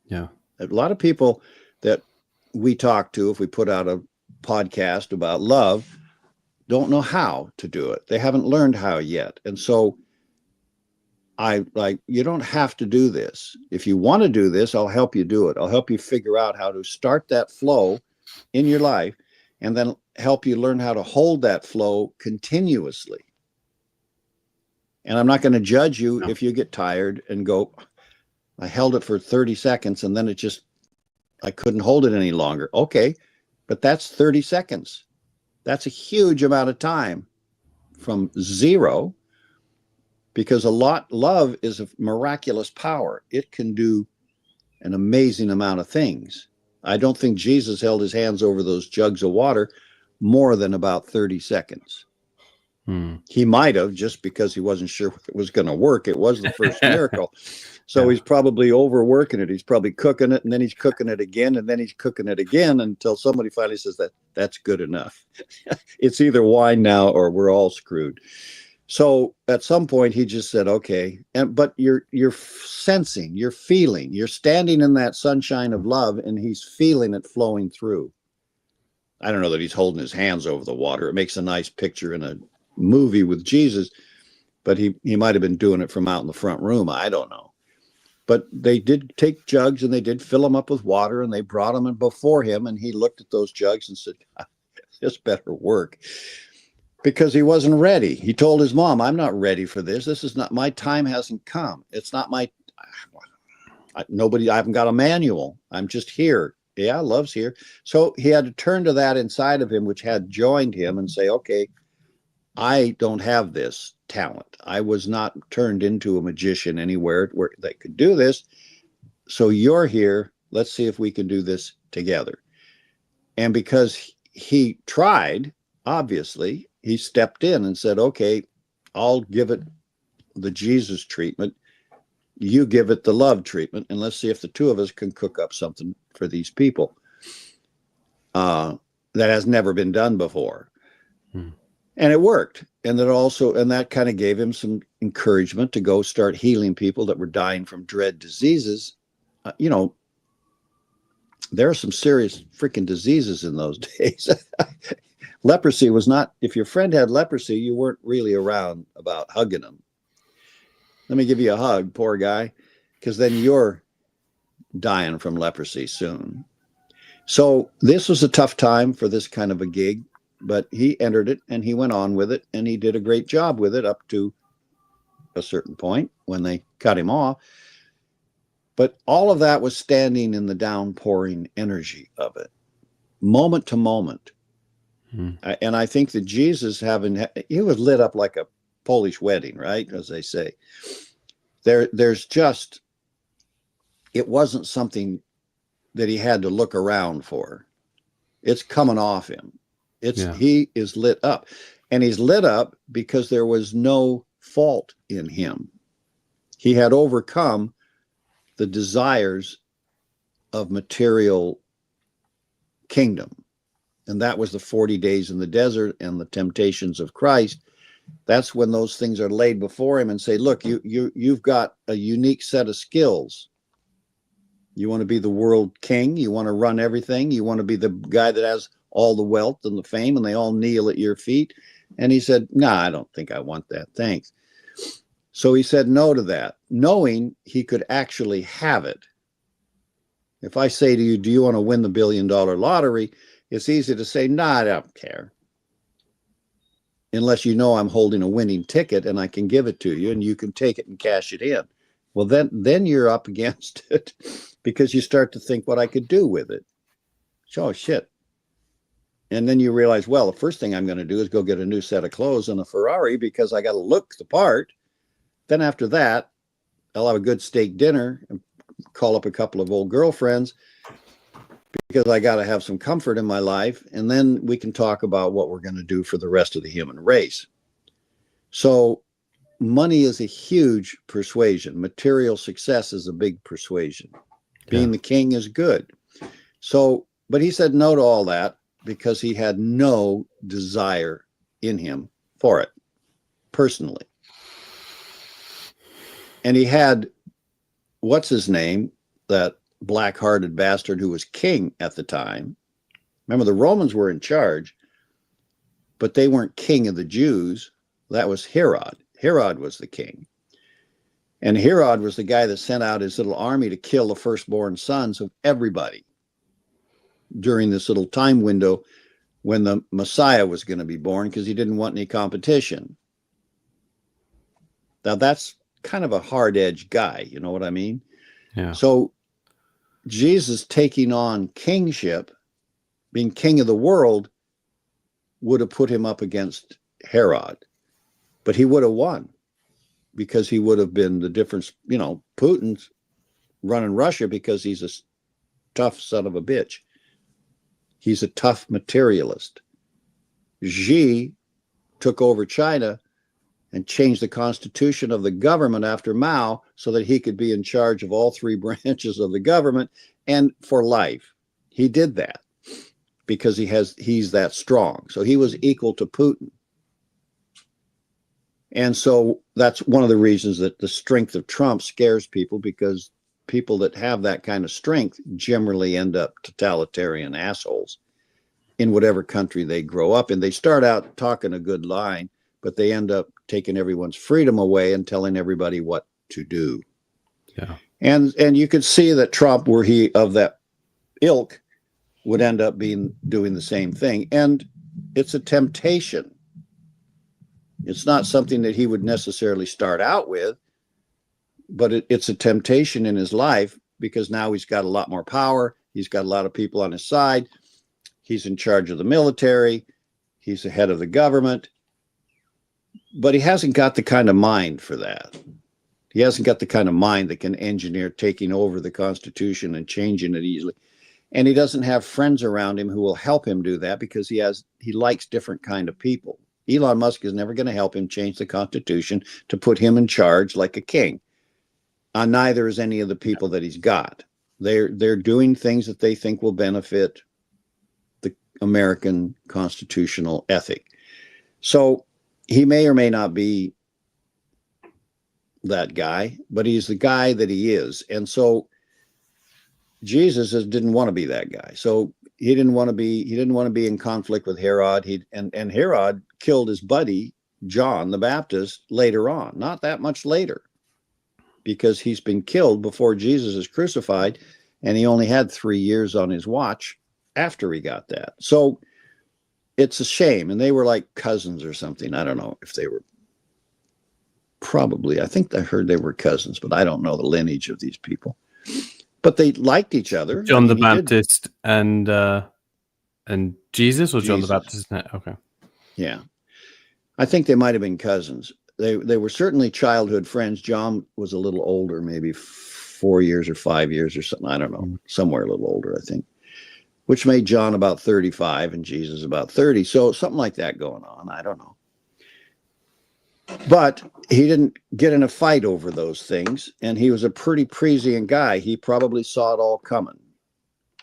Yeah. A lot of people that we talk to, if we put out a podcast about love, don't know how to do it. They haven't learned how yet. And so you don't have to do this. If you want to do this, I'll help you do it. I'll help you figure out how to start that flow in your life, and then help you learn how to hold that flow continuously. And I'm not going to judge you if you get tired and go, I held it for 30 seconds and then I couldn't hold it any longer. Okay, but that's 30 seconds. That's a huge amount of time from zero, because love is a miraculous power. It can do an amazing amount of things. I don't think Jesus held his hands over those jugs of water more than about 30 seconds. He might have, just because he wasn't sure if it was going to work. It was the first miracle. So he's probably overworking it. He's probably cooking it, and then he's cooking it again, and then he's cooking it again, until somebody finally says that's good enough. It's either wine now or we're all screwed. So at some point he just said, okay. But you're sensing, you're feeling, you're standing in that sunshine of love, and he's feeling it flowing through. I don't know that he's holding his hands over the water. It makes a nice picture in a movie with Jesus, but he might have been doing it from out in the front room. I don't know. But they did take jugs and they did fill them up with water, and they brought them in before him, and he looked at those jugs and said, this better work, because he wasn't ready. He told his mom, I'm not ready for this. This is not, my time hasn't come. It's not I haven't got a manual. I'm just here. Yeah, love's here. So he had to turn to that inside of him, which had joined him, and say, okay, I don't have this talent. I was not turned into a magician anywhere where they could do this. So you're here. Let's see if we can do this together. And because he tried, obviously, he stepped in and said, okay, I'll give it the Jesus treatment. You give it the love treatment. And let's see if the two of us can cook up something for these people that has never been done before. And it worked. And that kind of gave him some encouragement to go start healing people that were dying from dread diseases. There are some serious freaking diseases in those days. Leprosy was not, if your friend had leprosy, you weren't really around about hugging them. Let me give you a hug, poor guy, because then you're dying from leprosy soon. So this was a tough time for this kind of a gig. But he entered it, and he went on with it, and he did a great job with it up to a certain point when they cut him off. But all of that was standing in the downpouring energy of it, moment to moment. And I think that Jesus, he was lit up like a Polish wedding, right? As they say. There's just, it wasn't something that he had to look around for. It's coming off him. He is lit up, and he's lit up because there was no fault in him. He had overcome the desires of material kingdom. and that was the 40 days in the desert and the temptations of Christ. That's when those things are laid before him and say, look, you've got a unique set of skills. You want to be the world king. You want to run everything. You want to be the guy that has all the wealth and the fame, and they all kneel at your feet. And he said, no, I don't think I want that. Thanks. So he said no to that, knowing he could actually have it. If I say to you, do you want to win the $1 billion lottery? It's easy to say, no, I don't care. Unless you know I'm holding a winning ticket and I can give it to you and you can take it and cash it in. Well, then you're up against it because you start to think what I could do with it. Oh, shit. And then you realize, well, the first thing I'm going to do is go get a new set of clothes and a Ferrari because I got to look the part. Then after that, I'll have a good steak dinner and call up a couple of old girlfriends because I got to have some comfort in my life. And then we can talk about what we're going to do for the rest of the human race. So money is a huge persuasion. Material success is a big persuasion. Being the king is good. So, but he said no to all that because he had no desire in him for it personally. And he had, what's his name, that black-hearted bastard who was king at the time. Remember, the Romans were in charge, but they weren't king of the Jews. That was Herod. Herod was the king. And Herod was the guy that sent out his little army to kill the firstborn sons of everybody during this little time window when the Messiah was going to be born because he didn't want any competition. Now, that's kind of a hard-edged guy, you know what I mean? Yeah. So Jesus taking on kingship, being king of the world, would have put him up against Herod. But he would have won because he would have been the difference. You know, Putin's running Russia because he's a tough son of a bitch. He's a tough materialist. Xi took over China and changed the constitution of the government after Mao so that he could be in charge of all three branches of the government and for life. He did that because he's that strong. So he was equal to Putin. And so that's one of the reasons that the strength of Trump scares people, because people that have that kind of strength generally end up totalitarian assholes in whatever country they grow up in. They start out talking a good line, but they end up taking everyone's freedom away and telling everybody what to do. Yeah. And you could see that Trump, were he of that ilk, would end up doing the same thing. And it's a temptation. It's not something that he would necessarily start out with, but it's a temptation in his life because now he's got a lot more power. He's got a lot of people on his side. He's in charge of the military. He's the head of the government. But he hasn't got the kind of mind for that. He hasn't got the kind of mind that can engineer taking over the Constitution and changing it easily. And he doesn't have friends around him who will help him do that because he likes different kind of people. Elon Musk is never going to help him change the Constitution to put him in charge like a king. Neither is any of the people that he's got. They're doing things that they think will benefit the American constitutional ethic. So he may or may not be that guy, but he's the guy that he is. And so Jesus didn't want to be that guy. So he didn't want to be in conflict with Herod. And Herod killed his buddy, John the Baptist, later on, not that much later, because he's been killed before Jesus is crucified. And he only had 3 years on his watch after he got that. So it's a shame. And they were like cousins or something. I don't know if they were. Probably. I think I heard they were cousins, but I don't know the lineage of these people. But they liked each other. John the Baptist and Jesus, or John the Baptist? Okay. Yeah. I think they might have been cousins. They were certainly childhood friends. John was a little older, maybe 4 years or 5 years or something. I don't know. Somewhere a little older, I think. Which made John about 35 and Jesus about 30. So something like that going on. I don't know. But he didn't get in a fight over those things. And he was a pretty prescient guy. He probably saw it all coming.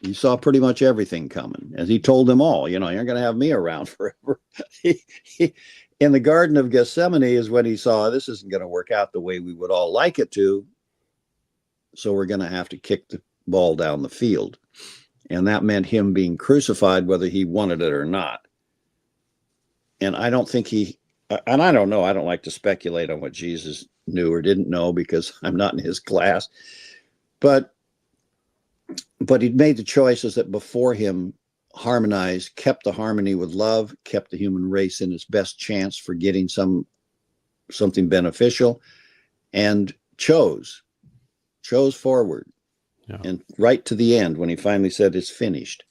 He saw pretty much everything coming. As he told them all, you're going to have me around forever. In the Garden of Gethsemane is when he saw this isn't going to work out the way we would all like it to. So we're going to have to kick the ball down the field. And that meant him being crucified, whether he wanted it or not. And I don't think and I don't know, I don't like to speculate on what Jesus knew or didn't know because I'm not in his class. But he'd made the choices that before him harmonized, kept the harmony with love, kept the human race in its best chance for getting something beneficial, and chose forward. Yeah. And right to the end, when he finally said it's finished,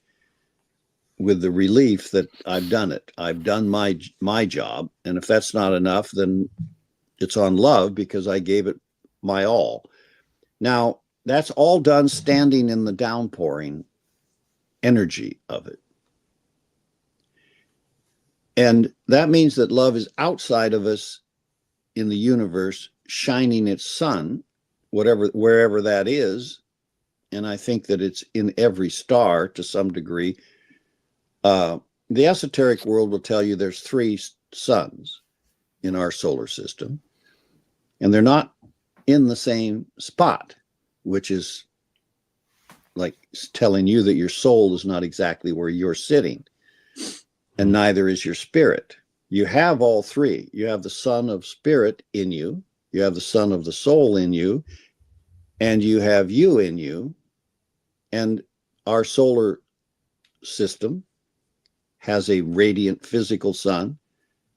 with the relief that I've done it. I've done my job. And if that's not enough, then it's on love because I gave it my all. Now, that's all done standing in the downpouring energy of it. And that means that love is outside of us in the universe, shining its sun, wherever that is. And I think that it's in every star to some degree. The esoteric world will tell you there's 3 suns in our solar system, and they're not in the same spot, which is like telling you that your soul is not exactly where you're sitting, and neither is your spirit. You have all 3. You have the sun of spirit in you, you have the sun of the soul in you, and you have you in you. And our solar system has a radiant physical sun,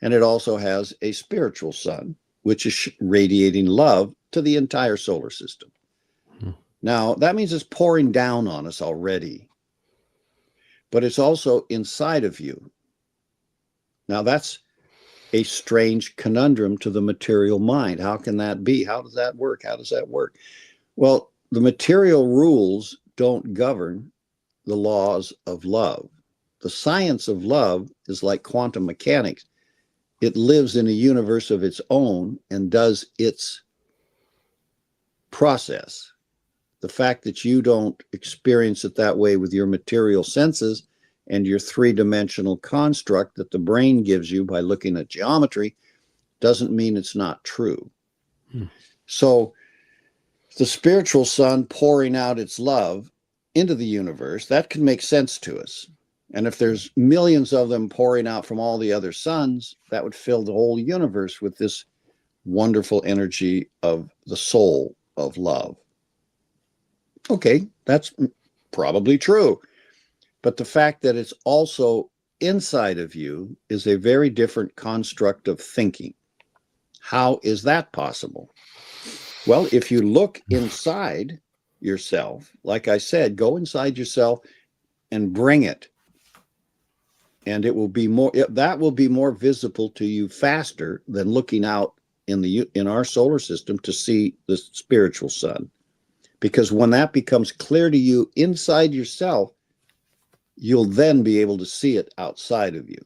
and it also has a spiritual sun, which is radiating love to the entire solar system. Now, that means it's pouring down on us already, but it's also inside of you. Now, that's a strange conundrum to the material mind. How can that be? How does that work? How does that work? Well, the material rules don't govern the laws of love. The science of love is like quantum mechanics. It lives in a universe of its own and does its process. The fact that you don't experience it that way with your material senses and your 3-dimensional construct that the brain gives you by looking at geometry doesn't mean it's not true. So the spiritual sun pouring out its love into the universe, that can make sense to us. And if there's millions of them pouring out from all the other suns, that would fill the whole universe with this wonderful energy of the soul of love. Okay, that's probably true. But the fact that it's also inside of you is a very different construct of thinking. How is that possible? Well, if you look inside yourself, like I said, go inside yourself and bring it. And it will be more visible to you faster than looking out in our solar system to see the spiritual sun. Because when that becomes clear to you inside yourself, you'll then be able to see it outside of you.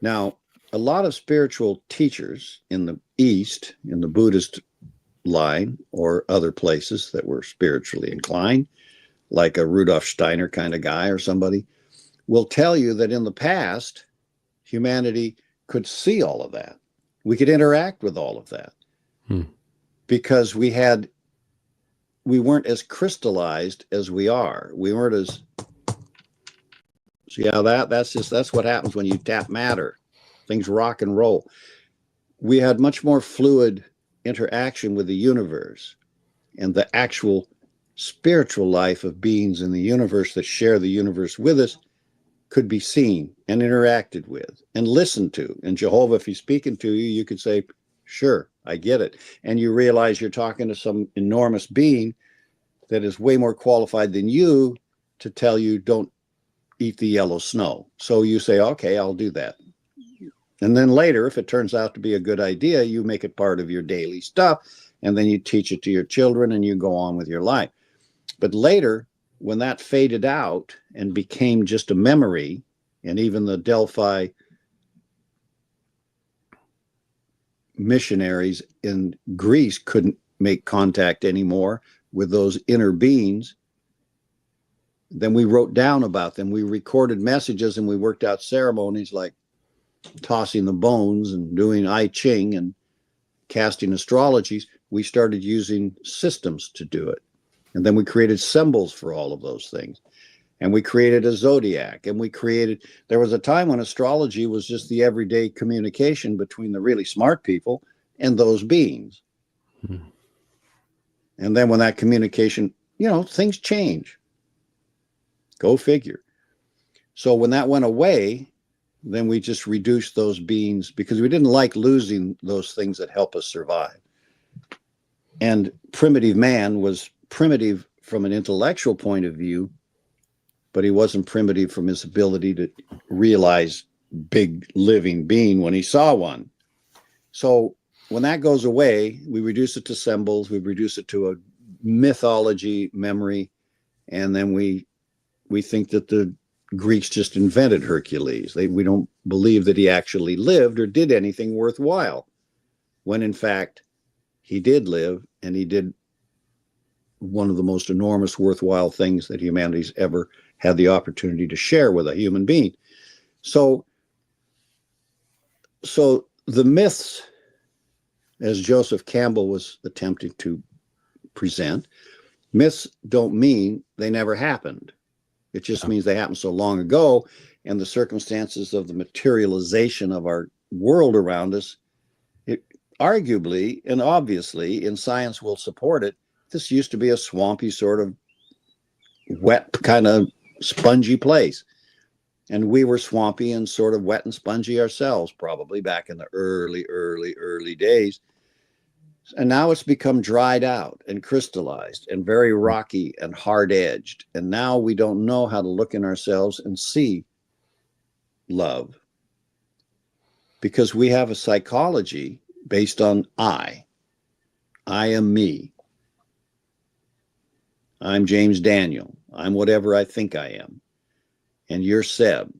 Now, a lot of spiritual teachers in the East, in the Buddhist line or other places that were spiritually inclined, like a Rudolf Steiner kind of guy or somebody, will tell you that in the past, humanity could see all of that. We could interact with all of that because we weren't as crystallized as we are. We weren't as, so yeah, that's what happens when you tap matter. Things rock and roll. We had much more fluid interaction with the universe, and the actual spiritual life of beings in the universe that share the universe with us could be seen and interacted with and listened to. And Jehovah, if he's speaking to you, you could say, sure, I get it. And you realize you're talking to some enormous being that is way more qualified than you to tell you don't eat the yellow snow. So you say, okay, I'll do that. And then later, if it turns out to be a good idea, you make it part of your daily stuff, and then you teach it to your children and you go on with your life. But later, when that faded out and became just a memory, and even the Delphi missionaries in Greece couldn't make contact anymore with those inner beings, Then we wrote down about them. We recorded messages and we worked out ceremonies like tossing the bones and doing I Ching and casting astrologies. We started using systems to do it. And then we created symbols for all of those things. And we created a zodiac. And there was a time when astrology was just the everyday communication between the really smart people and those beings. And then when that communication, things change. Go figure. So when that went away, then we just reduced those beings because we didn't like losing those things that help us survive. And primitive man was primitive from an intellectual point of view, but he wasn't primitive from his ability to realize big living being when he saw one. So when that goes away, we reduce it to symbols, we reduce it to a mythology memory, and then we think that the Greeks just invented Hercules. We don't believe that he actually lived or did anything worthwhile, when in fact he did live, and he did one of the most enormous worthwhile things that humanity's ever had the opportunity to share with a human being. So the myths, as Joseph Campbell was attempting to present, myths don't mean they never happened. It just means they happened so long ago, and the circumstances of the materialization of our world around us, it arguably and obviously, and science will support it, this used to be a swampy sort of wet, kind of spongy place. And we were swampy and sort of wet and spongy ourselves, probably back in the early days. And now it's become dried out and crystallized and very rocky and hard edged. And now we don't know how to look in ourselves and see love, because we have a psychology based on I am me. I'm James Daniel. I'm whatever I think I am. And you're Seb.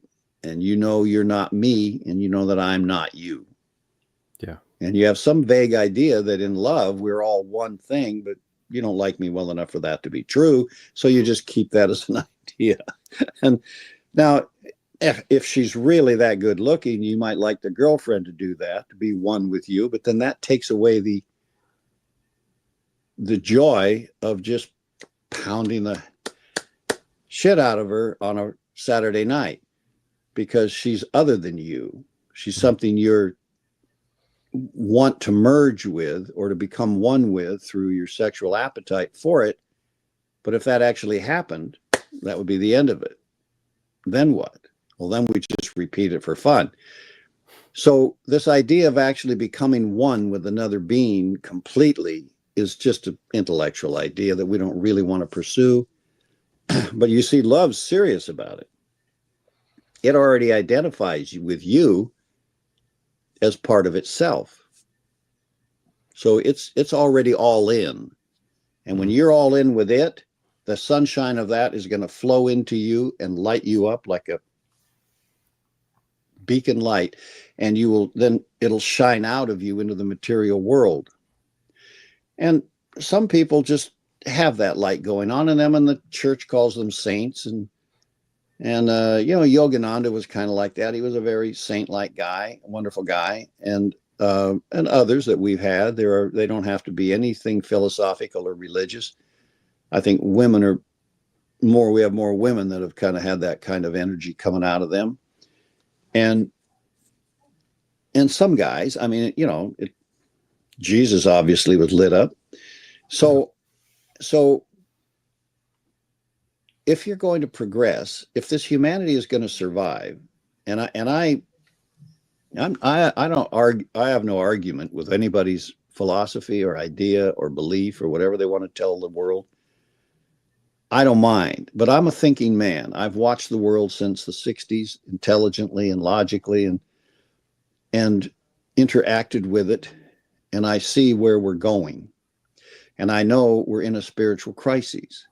And you're not me, and you know that I'm not you. Yeah. And you have some vague idea that in love, we're all one thing, but you don't like me well enough for that to be true. So you just keep that as an idea. And now, if she's really that good looking, you might like the girlfriend to do that, to be one with you. But then that takes away the joy of just pounding the shit out of her on a Saturday night, because she's other than you. She's something you're want to merge with or to become one with through your sexual appetite for it. But if that actually happened, that would be the end of it. Then what? Well, then we just repeat it for fun. So this idea of actually becoming one with another being completely is just an intellectual idea that we don't really want to pursue. But you see, love's serious about it. It already identifies you with you as part of itself. So it's already all in. And when you're all in with it, the sunshine of that is going to flow into you and light you up like a beacon light. And it'll shine out of you into the material world. And some people just have that light going on in them, and the church calls them saints. And Yogananda was kind of like that. He was a very saint-like guy, a wonderful guy. And others that we've had, they don't have to be anything philosophical or religious. I think we have more women that have kind of had that kind of energy coming out of them. And some guys, Jesus obviously was lit up. So if you're going to progress, if this humanity is going to survive, I don't argue, I have no argument with anybody's philosophy or idea or belief or whatever they want to tell the world. I don't mind, but I'm a thinking man. I've watched the world since the 60s intelligently and logically and interacted with it, and I see where we're going. And I know we're in a spiritual crisis.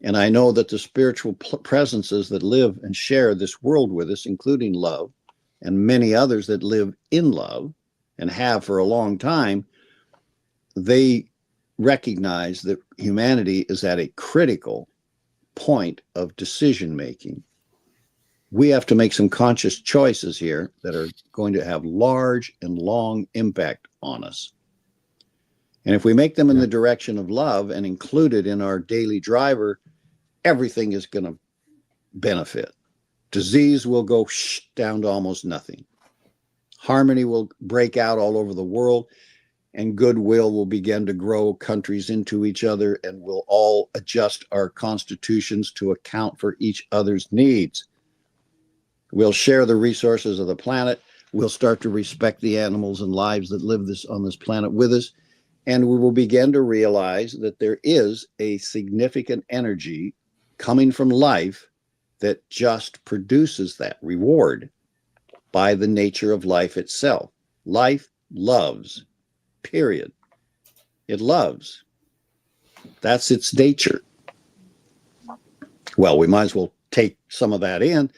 And I know that the spiritual presences that live and share this world with us, including love, and many others that live in love and have for a long time, they recognize that humanity is at a critical point of decision making. We have to make some conscious choices here that are going to have large and long impact on us. And if we make them in the direction of love and include it in our daily driver, everything is going to benefit. Disease will go down to almost nothing. Harmony will break out all over the world, and goodwill will begin to grow countries into each other, and we'll all adjust our constitutions to account for each other's needs. We'll share the resources of the planet. We'll start to respect the animals and lives that live on this planet with us. And we will begin to realize that there is a significant energy coming from life that just produces that reward by the nature of life itself. Life loves, period. It loves. That's its nature. Well, we might as well take some of that in.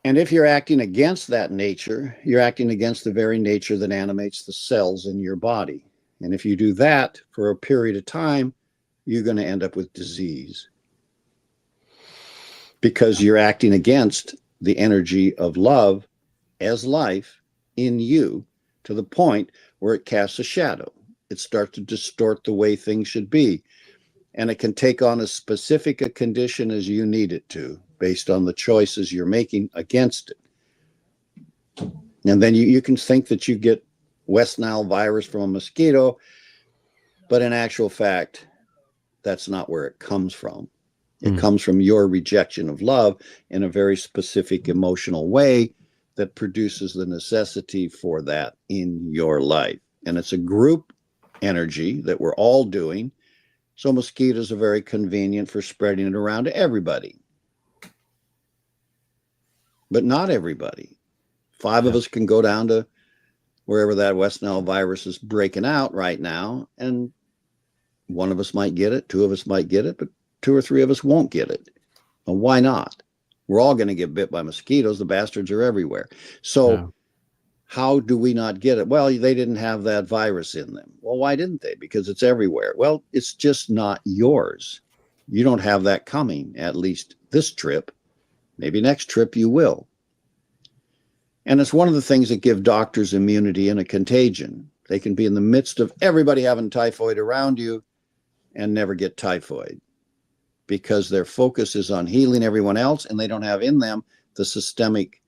And if you're acting against that nature, you're acting against the very nature that animates the cells in your body. And if you do that for a period of time, you're going to end up with disease, because you're acting against the energy of love as life in you, to the point where it casts a shadow. It starts to distort the way things should be. And it can take on as specific a condition as you need it to, based on the choices you're making against it. And then you can think that you get West Nile virus from a mosquito, but in actual fact, that's not where it comes from. It comes from your rejection of love in a very specific emotional way that produces the necessity for that in your life. And it's a group energy that we're all doing. So mosquitoes are very convenient for spreading it around to everybody. But not everybody. 5 of us can go down to wherever that West Nile virus is breaking out right now, and 1 of us might get it, 2 of us might get it, but 2 or 3 of us won't get it. Well, why not? We're all going to get bit by mosquitoes. The bastards are everywhere. So how do we not get it? Well, they didn't have that virus in them. Well, why didn't they? Because it's everywhere. Well, it's just not yours. You don't have that coming, at least this trip. Maybe next trip you will. And it's one of the things that give doctors immunity in a contagion. They can be in the midst of everybody having typhoid around you and never get typhoid, because their focus is on healing everyone else, and they don't have in them the systemic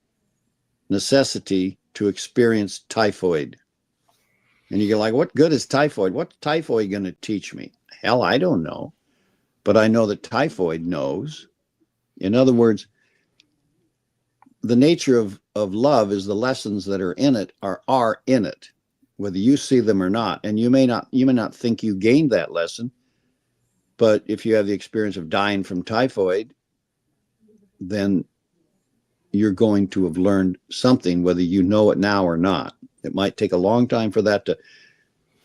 necessity to experience typhoid. And you get like, what good is typhoid? What's typhoid going to teach me? Hell, I don't know. But I know that typhoid knows. In other words, the nature of love is the lessons that are in it are in it, whether you see them or not. And you may not think you gained that lesson, but if you have the experience of dying from typhoid, then you're going to have learned something, whether you know it now or not. It might take a long time for that to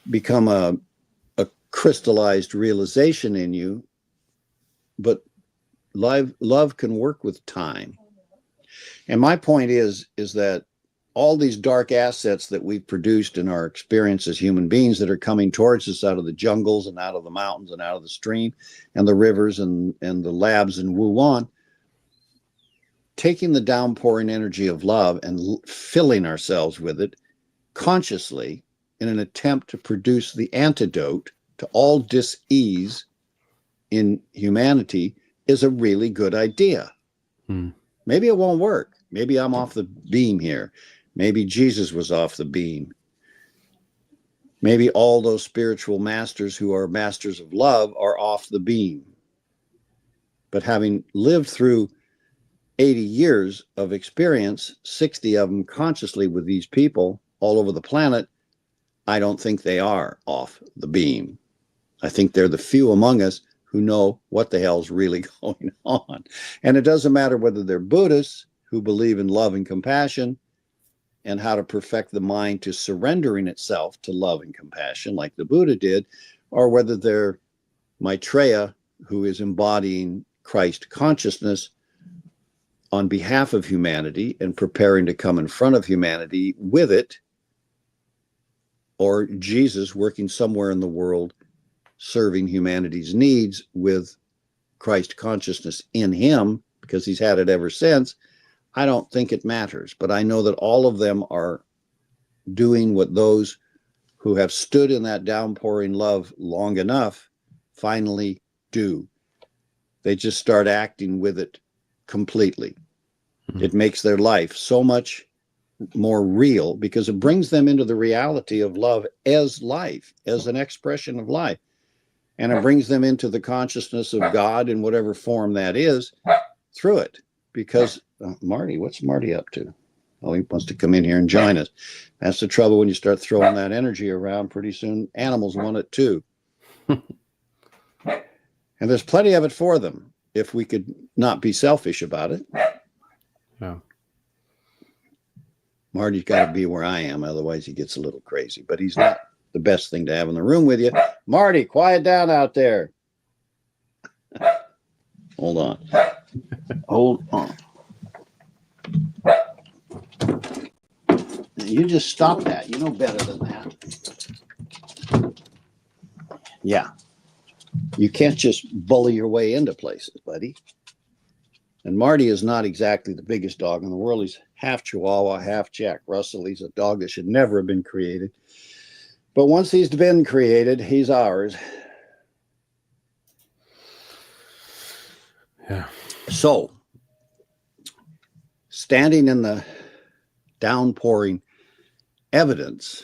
become a crystallized realization in you, but love can work with time. And my point is that all these dark assets that we've produced in our experience as human beings that are coming towards us out of the jungles and out of the mountains and out of the stream and the rivers and the labs in Wuhan, taking the downpouring energy of love and filling ourselves with it consciously in an attempt to produce the antidote to all dis-ease in humanity is a really good idea. Maybe it won't work. Maybe I'm off the beam here. Maybe Jesus was off the beam. Maybe all those spiritual masters who are masters of love are off the beam. But having lived through 80 years of experience, 60 of them consciously with these people all over the planet, I don't think they are off the beam. I think they're the few among us who know what the hell's really going on. And it doesn't matter whether they're Buddhists who believe in love and compassion and how to perfect the mind to surrendering itself to love and compassion like the Buddha did, or whether they're Maitreya who is embodying Christ consciousness on behalf of humanity and preparing to come in front of humanity with it, or Jesus working somewhere in the world serving humanity's needs with Christ consciousness in him, because he's had it ever since, I don't think it matters. But I know that all of them are doing what those who have stood in that downpouring love long enough finally do. They just start acting with it completely. Mm-hmm. It makes their life so much more real because it brings them into the reality of love as life, as an expression of life. And it brings them into the consciousness of God in whatever form that is through it. Because Marty, what's Marty up to? Oh, he wants to come in here and join us. That's the trouble when you start throwing that energy around. Pretty soon animals want it too. And there's plenty of it for them if we could not be selfish about it. Yeah. Marty's got to be where I am, otherwise he gets a little crazy. But he's not the best thing to have in the room with you. Marty, quiet down out there. Hold on. Hold on. You just stop that. You know better than that. Yeah. You can't just bully your way into places, buddy. And Marty is not exactly the biggest dog in the world. He's half Chihuahua, half Jack Russell. He's a dog that should never have been created. But once he's been created, he's ours. Yeah. So, standing in the downpouring evidence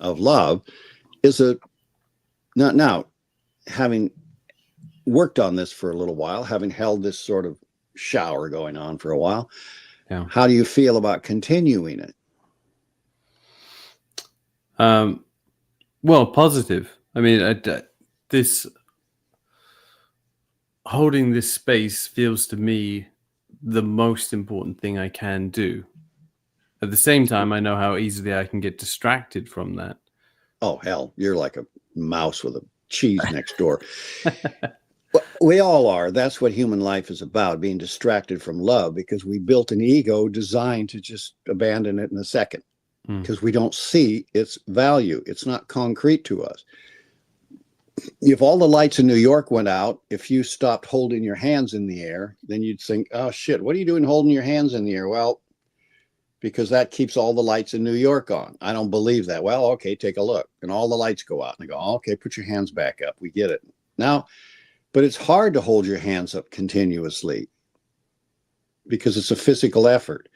of love is now having worked on this for a little while, having held this sort of shower going on for a while. Yeah. How do you feel about continuing it? Well, positive. I mean, this holding this space feels to me the most important thing I can do. At the same time, I know how easily I can get distracted from that. Oh, hell, you're like a mouse with a cheese next door. We all are. That's what human life is about, being distracted from love, because we built an ego designed to just abandon it in a second because we don't see its value. It's not concrete to us. If all the lights in New York went out, if you stopped holding your hands in the air, then you'd think, oh, shit, what are you doing holding your hands in the air? Well, because that keeps all the lights in New York on. I don't believe that. Well, okay, take a look. And all the lights go out. And I go, oh, okay, put your hands back up. We get it. Now, but it's hard to hold your hands up continuously because it's a physical effort.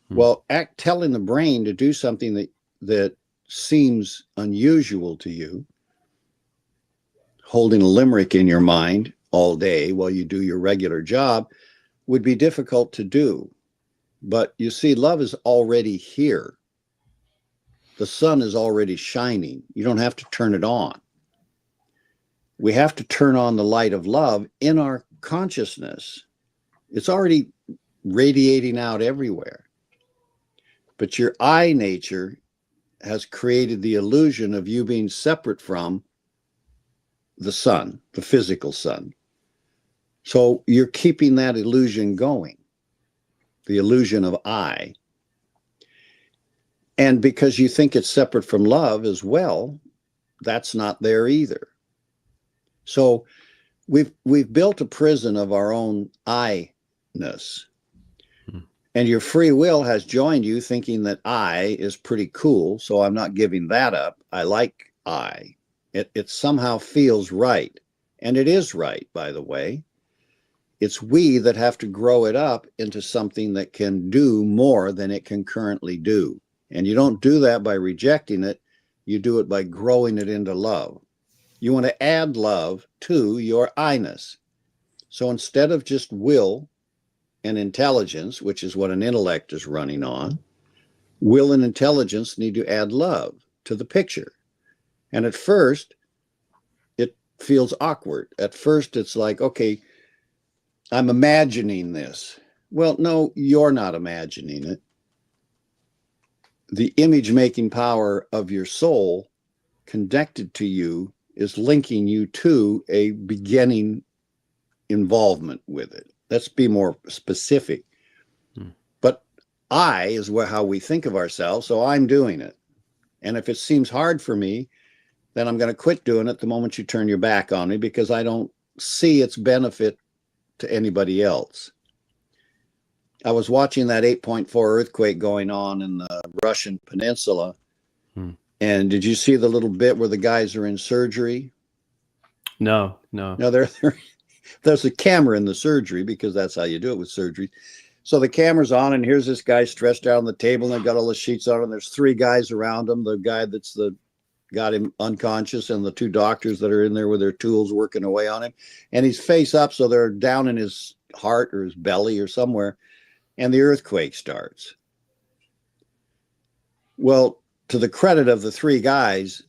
Well, telling the brain to do something that seems unusual to you, holding a limerick in your mind all day while you do your regular job, would be difficult to do. But you see, love is already here. The sun is already shining. You don't have to turn it on. We have to turn on the light of love in our consciousness. It's already radiating out everywhere. But your I nature has created the illusion of you being separate from the sun, the physical sun. So you're keeping that illusion going, the illusion of I. And because you think it's separate from love as well, that's not there either. So we've built a prison of our own I-ness. And your free will has joined you thinking that I is pretty cool, so I'm not giving that up. I like I. It somehow feels right. And it is right, by the way. It's we that have to grow it up into something that can do more than it can currently do. And you don't do that by rejecting it. You do it by growing it into love. You want to add love to your I-ness. So instead of just will and intelligence, which is what an intellect is running on, will and intelligence need to add love to the picture. And at first, it feels awkward. At first, it's like, okay, I'm imagining this. Well, no, you're not imagining it. The image-making power of your soul connected to you is linking you to a beginning involvement with it. Let's be more specific. But I is how we think of ourselves, so I'm doing it. And if it seems hard for me, then I'm going to quit doing it the moment you turn your back on me, because I don't see its benefit to anybody else. I was watching that 8.4 earthquake going on in the Russian peninsula. And did you see the little bit where the guys are in surgery? No. Now, there's a camera in the surgery because that's how you do it with surgery. So the camera's on, and here's this guy stretched out on the table, and they've got all the sheets on, and there's 3 guys around him. The guy that's got him unconscious, and the 2 doctors that are in there with their tools working away on him. And he's face up, so they're down in his heart or his belly or somewhere, and the earthquake starts. Well, to the credit of the 3 guys,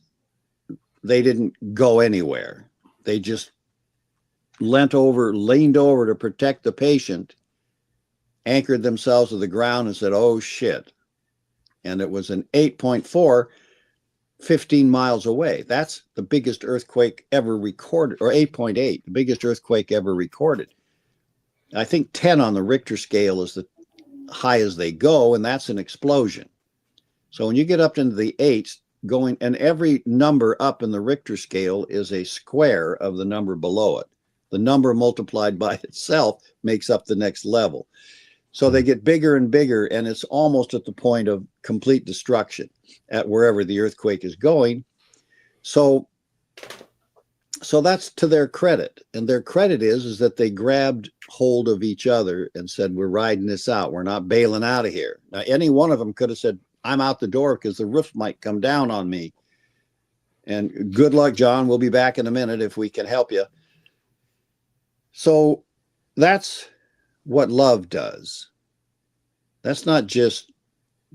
they didn't go anywhere. They just leaned over to protect the patient, anchored themselves to the ground, and said, "Oh, shit." And it was an 8.4, 15 miles away. That's the biggest earthquake ever recorded, or 8.8, the biggest earthquake ever recorded. I think 10 on the Richter scale is the high as they go, and that's an explosion. So when you get up into the 8s, and every number up in the Richter scale is a square of the number below it. The number multiplied by itself makes up the next level. So they get bigger and bigger, and it's almost at the point of complete destruction at wherever the earthquake is going. So that's to their credit. And their credit is that they grabbed hold of each other and said, "We're riding this out. We're not bailing out of here." Now, any one of them could have said, "I'm out the door because the roof might come down on me. And good luck, John. We'll be back in a minute if we can help you." So that's what love does. That's not just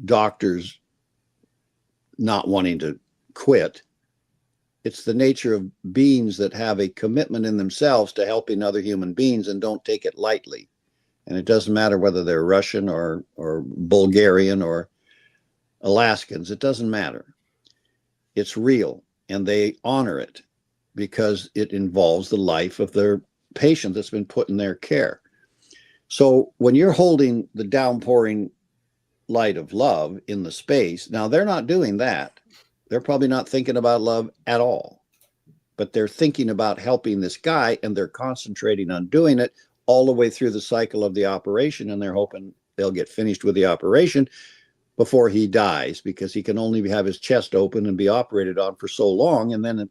doctors not wanting to quit. It's the nature of beings that have a commitment in themselves to helping other human beings and don't take it lightly. And it doesn't matter whether they're Russian or Bulgarian or Alaskans. It doesn't matter. It's real, and they honor it because it involves the life of their patient that's been put in their care. So when you're holding the downpouring light of love in the space, now they're not doing that. They're probably not thinking about love at all, but they're thinking about helping this guy, and they're concentrating on doing it all the way through the cycle of the operation, and they're hoping they'll get finished with the operation before he dies, because he can only have his chest open and be operated on for so long, and then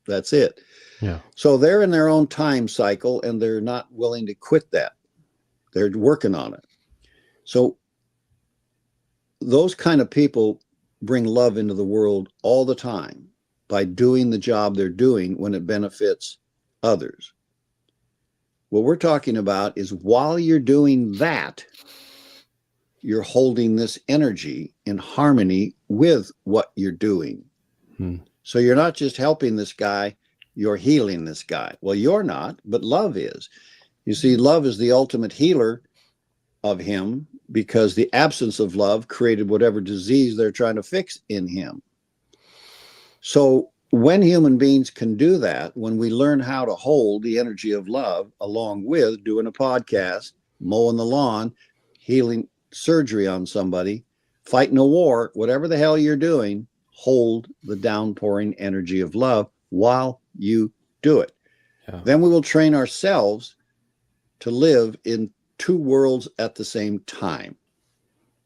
that's it. Yeah. So they're in their own time cycle, and they're not willing to quit that. They're working on it. So those kind of people bring love into the world all the time by doing the job they're doing when it benefits others. What we're talking about is while you're doing that, you're holding this energy in harmony with what you're doing. So you're not just helping this guy, you're healing this guy. Well, you're not, but love is. You see, love is the ultimate healer of him, because the absence of love created whatever disease they're trying to fix in him. So when human beings can do that, when we learn how to hold the energy of love along with doing a podcast, mowing the lawn, healing surgery on somebody, fighting a war, whatever the hell you're doing, hold the downpouring energy of love while you do it. Yeah. Then we will train ourselves to live in 2 worlds at the same time.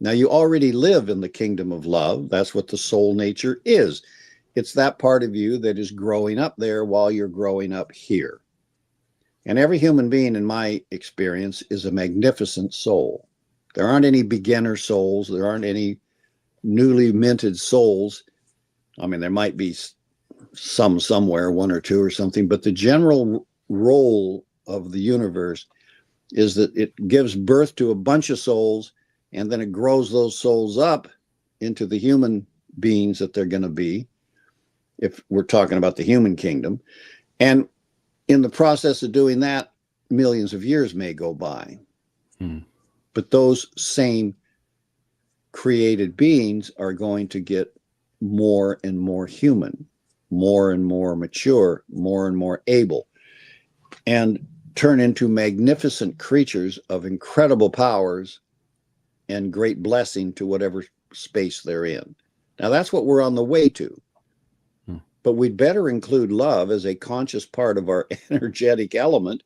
Now, you already live in the kingdom of love. That's what the soul nature is. It's that part of you that is growing up there while you're growing up here. And every human being, in my experience, is a magnificent soul. There aren't any beginner souls. There aren't any newly minted souls. I mean, there might be some somewhere, 1 or 2 or something, but the general role of the universe is that it gives birth to a bunch of souls, and then it grows those souls up into the human beings that they're going to be, if we're talking about the human kingdom. And in the process of doing that, millions of years may go by. But those same created beings are going to get more and more human, more and more mature, more and more able, and turn into magnificent creatures of incredible powers and great blessing to whatever space they're in. Now, that's what we're on the way to. But we'd better include love as a conscious part of our energetic element,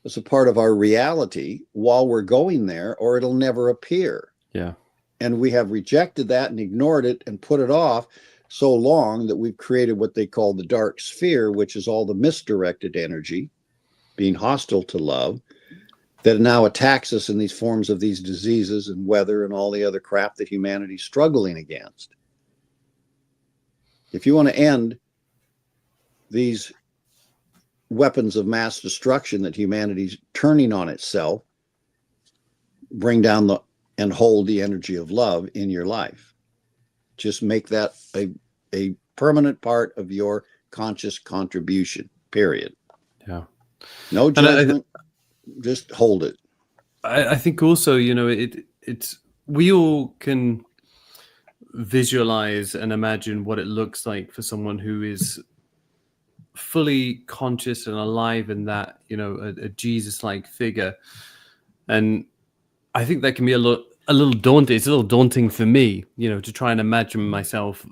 as a part of our reality while we're going there, or it'll never appear. Yeah. And we have rejected that and ignored it and put it off so long that we've created what they call the dark sphere, which is all the misdirected energy being hostile to love, that now attacks us in these forms of these diseases and weather and all the other crap that humanity's struggling against. If you want to end these weapons of mass destruction that humanity's turning on itself, bring down and hold the energy of love in your life. Just make that a permanent part of your conscious contribution, period. Yeah. No judgment, just hold it. I think also, it's we all can visualize and imagine what it looks like for someone who is fully conscious and alive in that, a Jesus-like figure. And I think that can be a little daunting. It's a little daunting for me, to try and imagine myself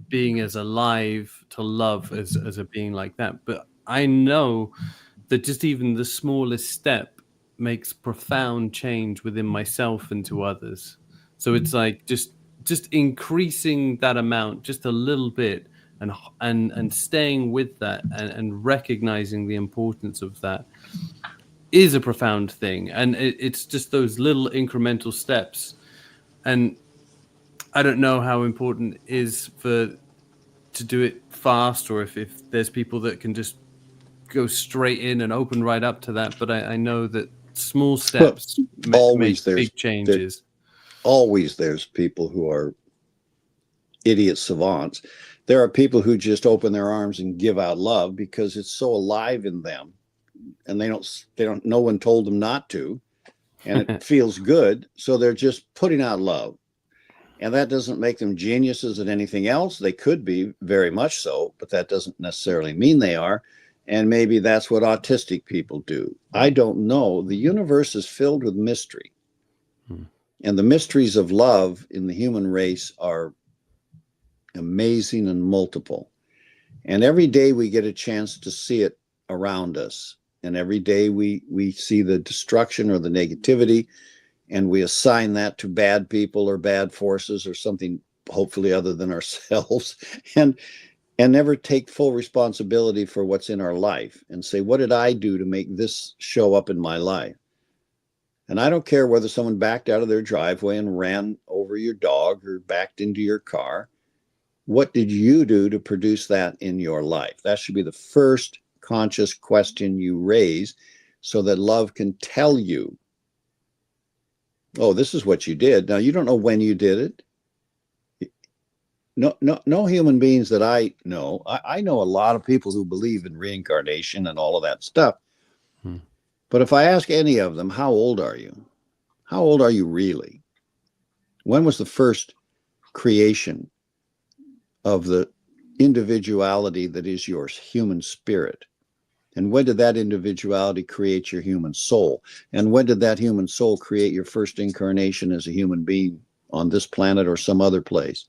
being as alive to love as a being like that. But I know that just even the smallest step makes profound change within myself and to others. So it's like just increasing that amount just a little bit, and staying with that, and recognizing the importance of that is a profound thing. And it's just those little incremental steps. And I don't know how important it is to do it fast, or if there's people that can just go straight in and open right up to that. But I know that small steps make big changes. Always there's people who are idiot savants. There are people who just open their arms and give out love because it's so alive in them, and they don't, no one told them not to, and it feels good. So they're just putting out love. And that doesn't make them geniuses at anything else. They could be, very much so, but that doesn't necessarily mean they are. And maybe that's what autistic people do. I don't know. The universe is filled with mystery. And the mysteries of love in the human race are amazing and multiple. And every day we get a chance to see it around us. And every day we see the destruction or the negativity, and we assign that to bad people or bad forces or something hopefully other than ourselves, and never take full responsibility for what's in our life and say, what did I do to make this show up in my life? And I don't care whether someone backed out of their driveway and ran over your dog or backed into your car. What did you do to produce that in your life? That should be the first conscious question you raise, so that love can tell you, oh, this is what you did. Now, you don't know when you did it. No human beings that I know. I know a lot of people who believe in reincarnation and all of that stuff. But if I ask any of them, how old are you? How old are you really? When was the first creation of the individuality that is your human spirit? And when did that individuality create your human soul? And when did that human soul create your first incarnation as a human being on this planet or some other place?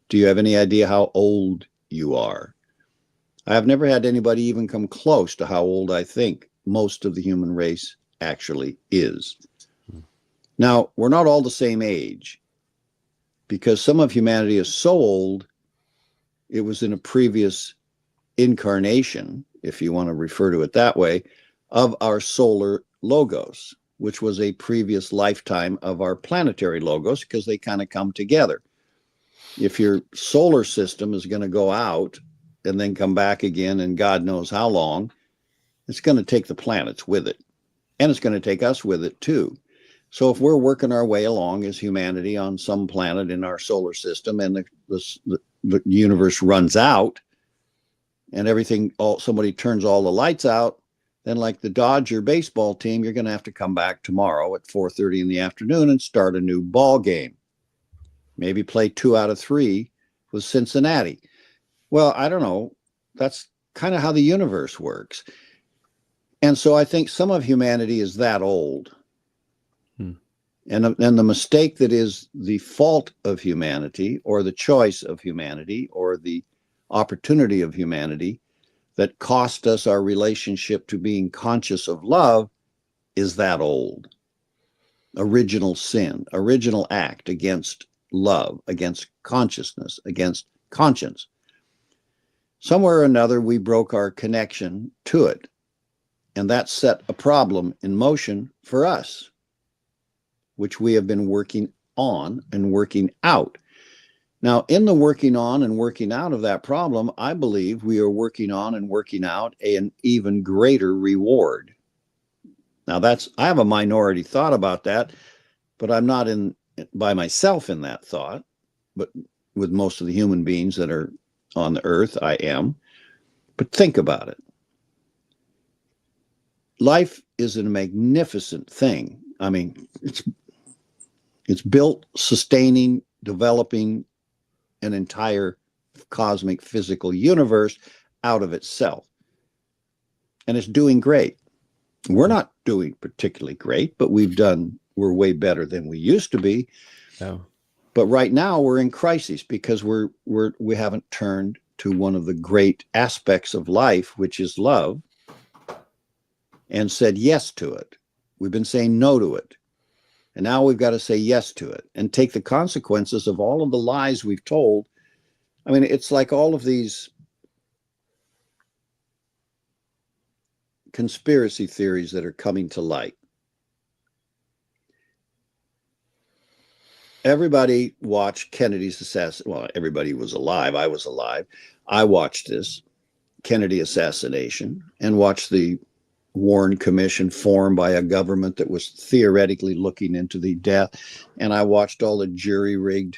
Do you have any idea how old you are? I have never had anybody even come close to how old I think most of the human race actually is. Now, we're not all the same age, because some of humanity is so old, it was in a previous incarnation, if you want to refer to it that way, of our solar logos, which was a previous lifetime of our planetary logos, because they kind of come together. If your solar system is going to go out and then come back again, and God knows how long, it's going to take the planets with it. And it's going to take us with it too. So if we're working our way along as humanity on some planet in our solar system, and the universe runs out, and somebody turns all the lights out, then like the Dodger baseball team, you're going to have to come back tomorrow at 4:30 in the afternoon and start a new ball game. Maybe play 2 out of 3 with Cincinnati. Well, I don't know. That's kind of how the universe works. And so I think some of humanity is that old. And the mistake that is the fault of humanity, or the choice of humanity, or the opportunity of humanity that cost us our relationship to being conscious of love is that old. Original sin, original act against love, against consciousness, against conscience. Somewhere or another, we broke our connection to it. And that set a problem in motion for us, which we have been working on and working out. Now, in the working on and working out of that problem, I believe we are working on and working out an even greater reward. Now, I have a minority thought about that, but I'm not by myself in that thought, but with most of the human beings that are on the earth, I am. But think about it. Life is a magnificent thing. I mean, it's built, sustaining, developing an entire cosmic physical universe out of itself. And it's doing great. We're not doing particularly great, but we're way better than we used to be. Oh. But right now we're in crisis because we haven't turned to one of the great aspects of life, which is love, and said yes to it. We've been saying no to it. And now we've got to say yes to it and take the consequences of all of the lies we've told. I mean, it's like all of these conspiracy theories that are coming to light. Everybody watched Kennedy's assassination. Well, everybody was alive. I was alive. I watched this Kennedy assassination and watched the Warren Commission formed by a government that was theoretically looking into the death. And I watched all the jury-rigged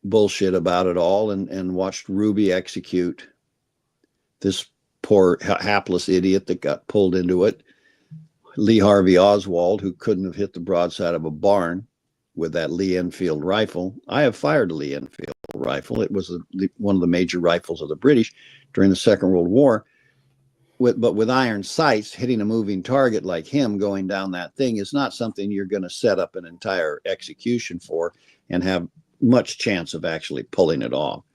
bullshit about it all and watched Ruby execute this poor hapless idiot that got pulled into it. Lee Harvey Oswald, who couldn't have hit the broadside of a barn with that Lee Enfield rifle. I have fired a Lee Enfield rifle. It was one of the major rifles of the British during the Second World War. But with iron sights, hitting a moving target like him going down that thing is not something you're going to set up an entire execution for and have much chance of actually pulling it off.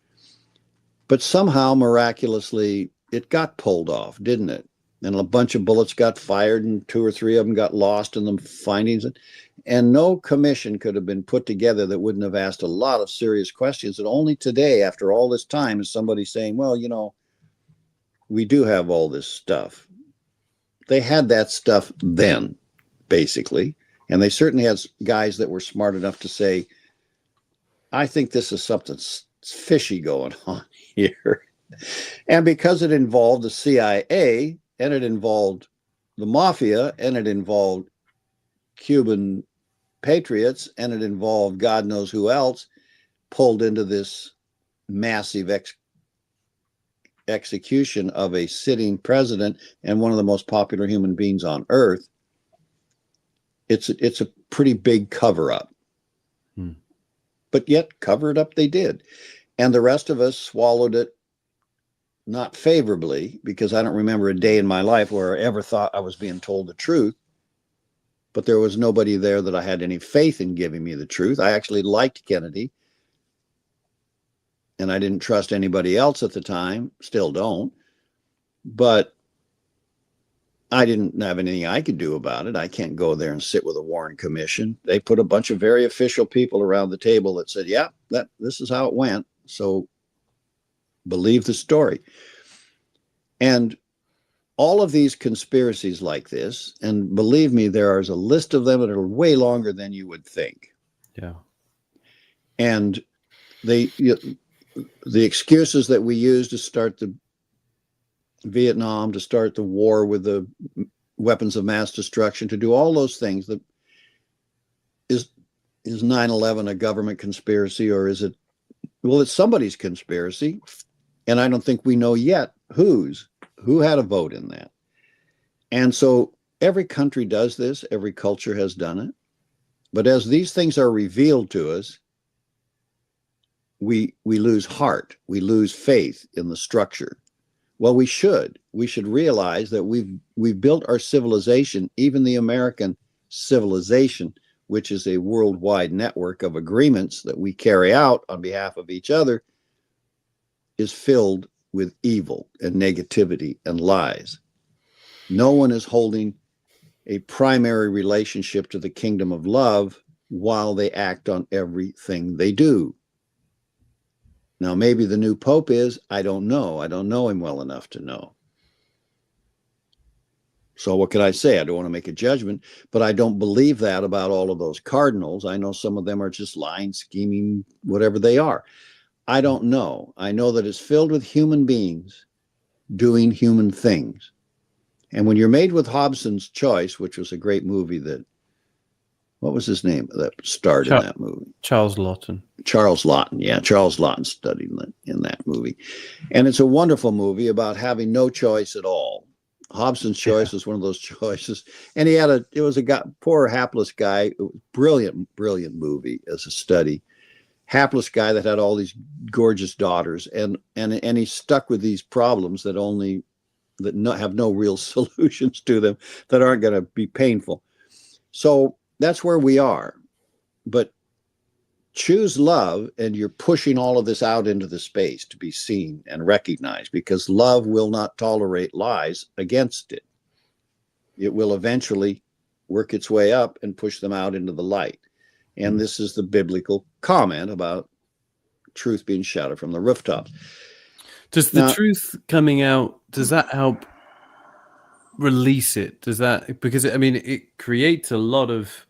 But somehow, miraculously, it got pulled off, didn't it? And a bunch of bullets got fired and 2 or 3 of them got lost in the findings. And no commission could have been put together that wouldn't have asked a lot of serious questions. And only today, after all this time, is somebody saying, well, you know, we do have all this stuff. They had that stuff then, basically. And they certainly had guys that were smart enough to say, I think this is something fishy going on here. And because it involved the CIA and it involved the mafia and it involved Cuban patriots and it involved God knows who else, pulled into this massive execution of a sitting president and one of the most popular human beings on earth. It's a pretty big cover-up. But yet cover it up they did. And the rest of us swallowed it not favorably, because I don't remember a day in my life where I ever thought I was being told the truth. But there was nobody there that I had any faith in giving me the truth. I actually liked Kennedy. And I didn't trust anybody else at the time, still don't. But I didn't have anything I could do about it. I can't go there and sit with a Warren Commission. They put a bunch of very official people around the table that said, yeah, this is how it went. So believe the story. And all of these conspiracies like this, and believe me, there is a list of them that are way longer than you would think. Yeah. And the excuses that we use to start the Vietnam, to start the war with the weapons of mass destruction, to do all those things, that is 9/11 a government conspiracy, or is it? Well, it's somebody's conspiracy, and I don't think we know yet who had a vote in that. And so every country does this, every culture has done it. But as these things are revealed to us, we lose heart, we lose faith in the structure. Well, we should realize that we've built our civilization, even the American civilization, which is a worldwide network of agreements that we carry out on behalf of each other. is filled with evil and negativity and lies. No one is holding a primary relationship to the kingdom of love while they act on everything they do. Now, maybe the new pope is, I don't know. I don't know him well enough to know. So what can I say? I don't want to make a judgment, but I don't believe that about all of those cardinals. I know some of them are just lying, scheming, whatever they are. I don't know. I know that it's filled with human beings doing human things. And when you're made with Hobson's Choice, which was a great movie that, what was his name that starred in that movie? Charles Laughton. Charles Laughton, yeah. Charles Laughton studied in that movie. And it's a wonderful movie about having no choice at all. Hobson's Choice was one of those choices. And it was a guy, poor hapless guy, brilliant movie as a study. Hapless guy that had all these gorgeous daughters. And he's stuck with these problems that have no real solutions to them, that aren't going to be painful. So that's where we are. But choose love, and you're pushing all of this out into the space to be seen and recognized, because love will not tolerate lies against it. It will eventually work its way up and push them out into the light. And this is the biblical comment about truth being shouted from the rooftops. Does the truth coming out, does that help release it? Does that, because I mean, it creates a lot of,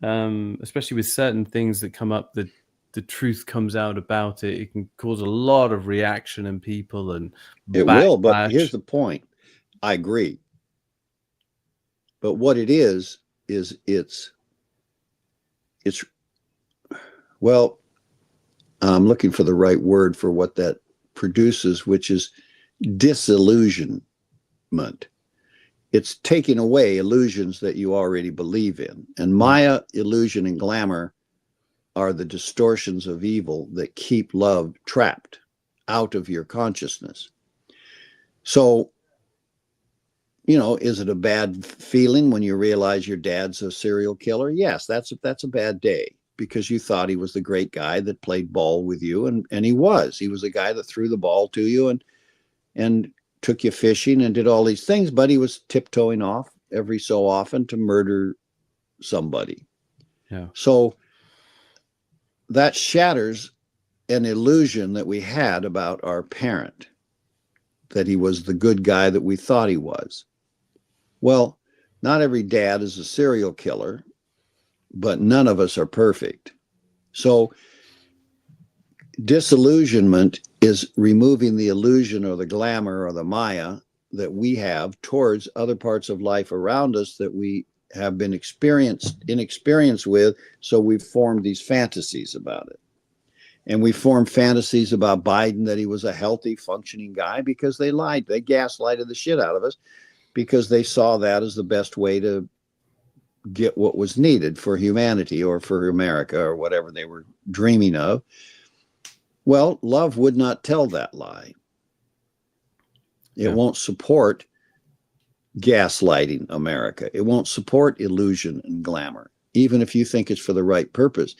especially with certain things that come up, the truth comes out about it. It can cause a lot of reaction in people, and it will. But here's the point. I agree. But what it is it's well, I'm looking for the right word for what that produces, which is disillusionment. It's taking away illusions that you already believe in. And Maya, illusion, and glamour are the distortions of evil that keep love trapped out of your consciousness. So, is it a bad feeling when you realize your dad's a serial killer? Yes, that's a bad day, because you thought he was the great guy that played ball with you, and he was. He was the guy that threw the ball to you and took you fishing and did all these things, but he was tiptoeing off every so often to murder somebody. Yeah. So that shatters an illusion that we had about our parent, that he was the good guy that we thought he was. Well, not every dad is a serial killer, but none of us are perfect. So disillusionment is removing the illusion or the glamour or the Maya that we have towards other parts of life around us that we have been inexperienced with. So we've formed these fantasies about it. And we formed fantasies about Biden, that he was a healthy, functioning guy, because they lied. They gaslighted the shit out of us, because they saw that as the best way to get what was needed for humanity or for America or whatever they were dreaming of. Well, love would not tell that lie. It won't support gaslighting America. It won't support illusion and glamour, even if you think it's for the right purpose.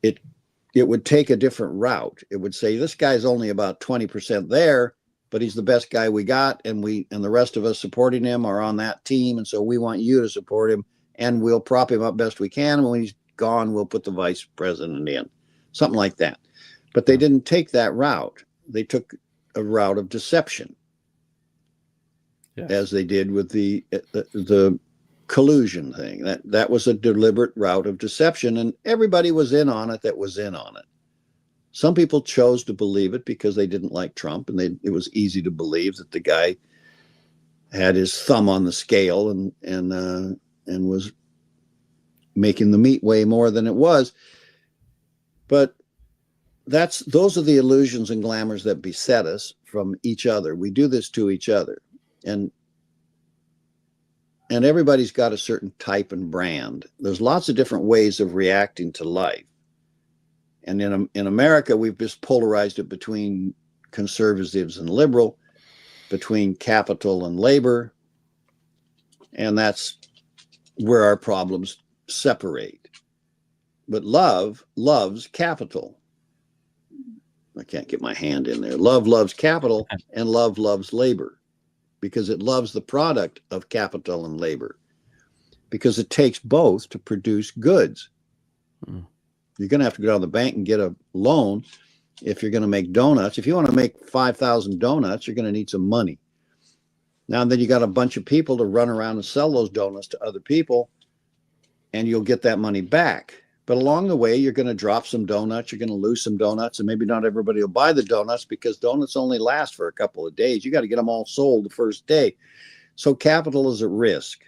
It would take a different route. It would say, this guy's only about 20% there, but he's the best guy we got, and the rest of us supporting him are on that team, and so we want you to support him, and we'll prop him up best we can, and when he's gone, we'll put the vice president in. Something like that. But they didn't take that route. They took a route of deception, as they did with the collusion thing. That was a deliberate route of deception, and everybody was in on it that was in on it. Some people chose to believe it because they didn't like Trump, and it was easy to believe that the guy had his thumb on the scale and was making the meat weigh more than it was. But those are the illusions and glamours that beset us from each other. We do this to each other, and everybody's got a certain type and brand. There's lots of different ways of reacting to life. And in America, we've just polarized it between conservatives and liberal, between capital and labor. And that's where our problems separate. But love loves capital. I can't get my hand in there. Love loves capital and love loves labor, because it loves the product of capital and labor, because it takes both to produce goods. You're going to have to go down to the bank and get a loan if you're going to make donuts. If you want to make 5,000 donuts, you're going to need some money. Now, then you got a bunch of people to run around and sell those donuts to other people, and you'll get that money back. But along the way, you're going to drop some donuts, you're going to lose some donuts, and maybe not everybody will buy the donuts, because donuts only last for a couple of days. You got to get them all sold the first day. So capital is at risk.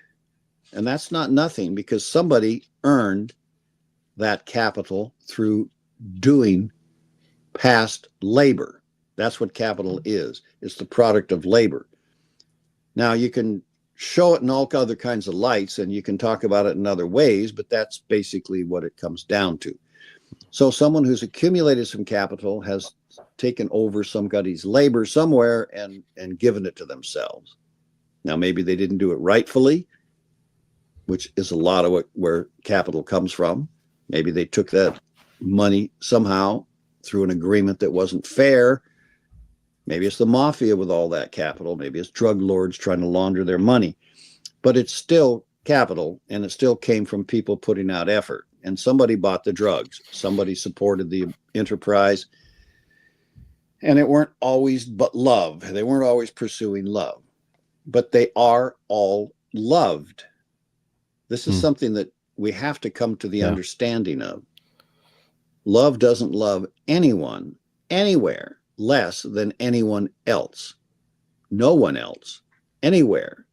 And that's not nothing, because somebody earned that capital through doing past labor. That's what capital is. It's the product of labor. Now, you can show it in all other kinds of lights, and you can talk about it in other ways, but that's basically what it comes down to. So someone who's accumulated some capital has taken over somebody's labor somewhere and given it to themselves. Now, maybe they didn't do it rightfully, which is a lot of where capital comes from. Maybe they took that money somehow through an agreement that wasn't fair. Maybe it's the mafia with all that capital. Maybe it's drug lords trying to launder their money. But it's still capital, and it still came from people putting out effort. And somebody bought the drugs. Somebody supported the enterprise. And it weren't always but love. They weren't always pursuing love. But they are all loved. This is something that we have to come to the understanding of. Love doesn't love anyone, anywhere, less than anyone else. No one else, anywhere,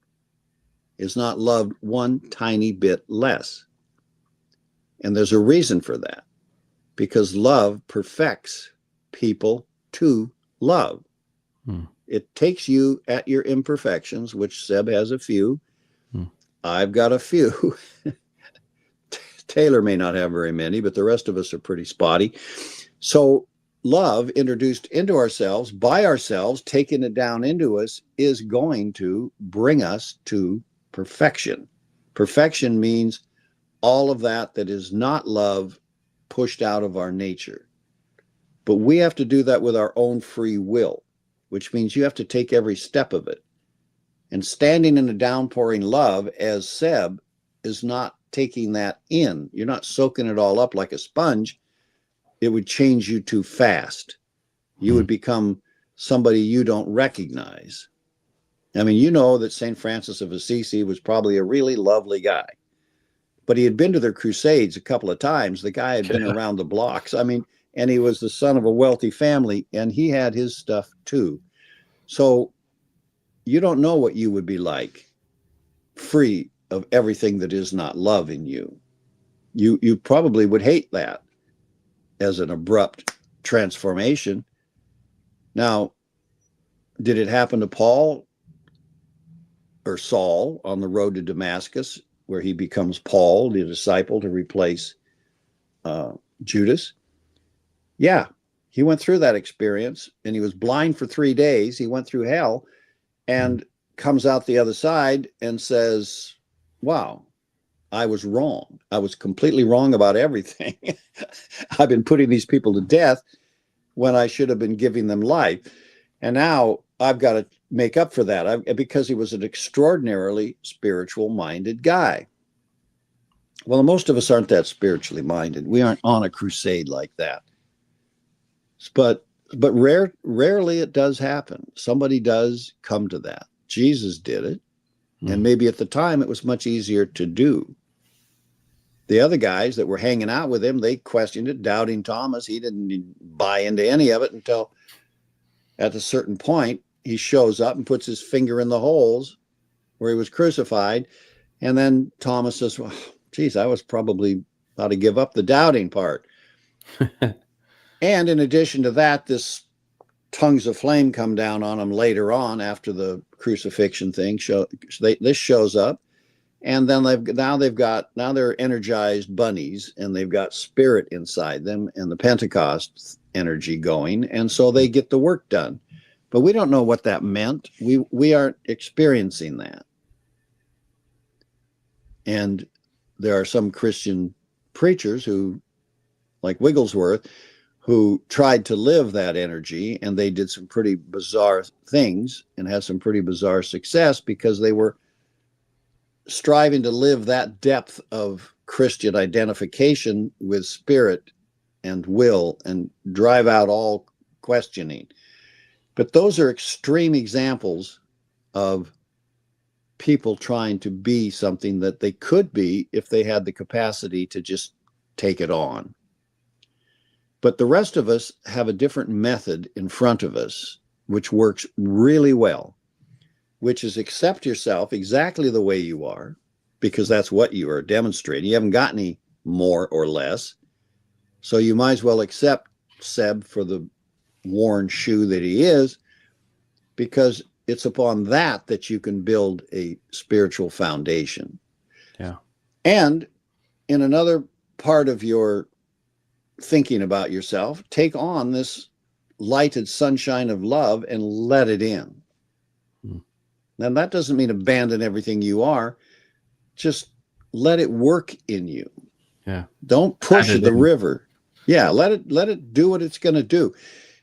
is not loved one tiny bit less. And there's a reason for that, because love perfects people to love. It takes you at your imperfections, which Seb has a few. I've got a few. Taylor may not have very many, but the rest of us are pretty spotty. So love introduced into ourselves, by ourselves, taking it down into us, is going to bring us to perfection. Perfection means all of that is not love pushed out of our nature. But we have to do that with our own free will, which means you have to take every step of it. And standing in a downpouring love, as Seb, is not taking that in. You're not soaking it all up like a sponge. It would change you too fast. You would become somebody you don't recognize. I mean, you know that St. Francis of Assisi was probably a really lovely guy, but he had been to their crusades a couple of times. The guy had been around the blocks. I mean, and he was the son of a wealthy family, and he had his stuff too. So you don't know what you would be like, free of everything that is not love in you. You probably would hate that as an abrupt transformation. Now, did it happen to Paul or Saul on the road to Damascus, where he becomes Paul, the disciple, to replace Judas? Yeah, he went through that experience, and he was blind for 3 days. He went through hell and comes out the other side and says, wow, I was wrong. I was completely wrong about everything. I've been putting these people to death when I should have been giving them life. And now I've got to make up for that, because he was an extraordinarily spiritual-minded guy. Well, most of us aren't that spiritually minded. We aren't on a crusade like that. But rarely it does happen. Somebody does come to that. Jesus did it. And maybe at the time it was much easier to do. The other guys that were hanging out with him, they questioned it, doubting Thomas. He didn't buy into any of it until at a certain point he shows up and puts his finger in the holes where he was crucified. And then Thomas says, well, geez, I was probably about to give up the doubting part. And in addition to that, this tongues of flame come down on them later on after the crucifixion thing. This shows up, and then they're energized bunnies, and they've got spirit inside them and the Pentecost energy going, and so they get the work done. But we don't know what that meant. We aren't experiencing that. And there are some Christian preachers who, like Wigglesworth, who tried to live that energy, and they did some pretty bizarre things and had some pretty bizarre success because they were striving to live that depth of Christian identification with spirit and will and drive out all questioning. But those are extreme examples of people trying to be something that they could be if they had the capacity to just take it on. But the rest of us have a different method in front of us, which works really well, which is accept yourself exactly the way you are, because that's what you are demonstrating. You haven't got any more or less. So you might as well accept Seb for the worn shoe that he is, because it's upon that that you can build a spiritual foundation. Yeah. And in another part of your thinking about yourself, take on this lighted sunshine of love and let it in. Now, that doesn't mean abandon everything you are. Just let it work in you. Yeah. Don't push the river. Yeah, let it do what it's going to do.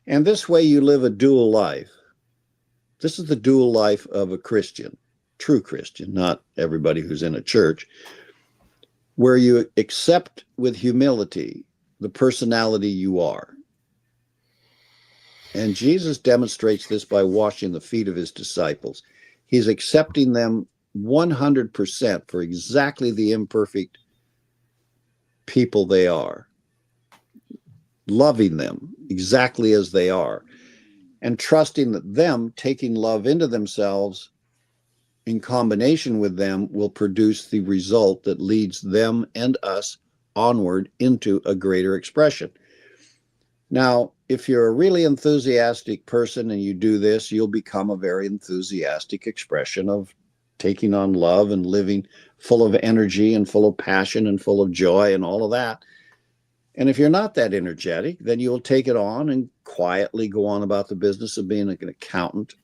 And this way you live a dual life. This is the dual life of a Christian, true Christian, not everybody who's in a church, where you accept with humility the personality you are. And Jesus demonstrates this by washing the feet of his disciples. He's accepting them 100% for exactly the imperfect people they are, loving them exactly as they are, and trusting that them taking love into themselves in combination with them will produce the result that leads them and us onward into a greater expression. Now, if you're a really enthusiastic person and you do this, you'll become a very enthusiastic expression of taking on love and living full of energy and full of passion and full of joy and all of that. And if you're not that energetic, then you'll take it on and quietly go on about the business of being an accountant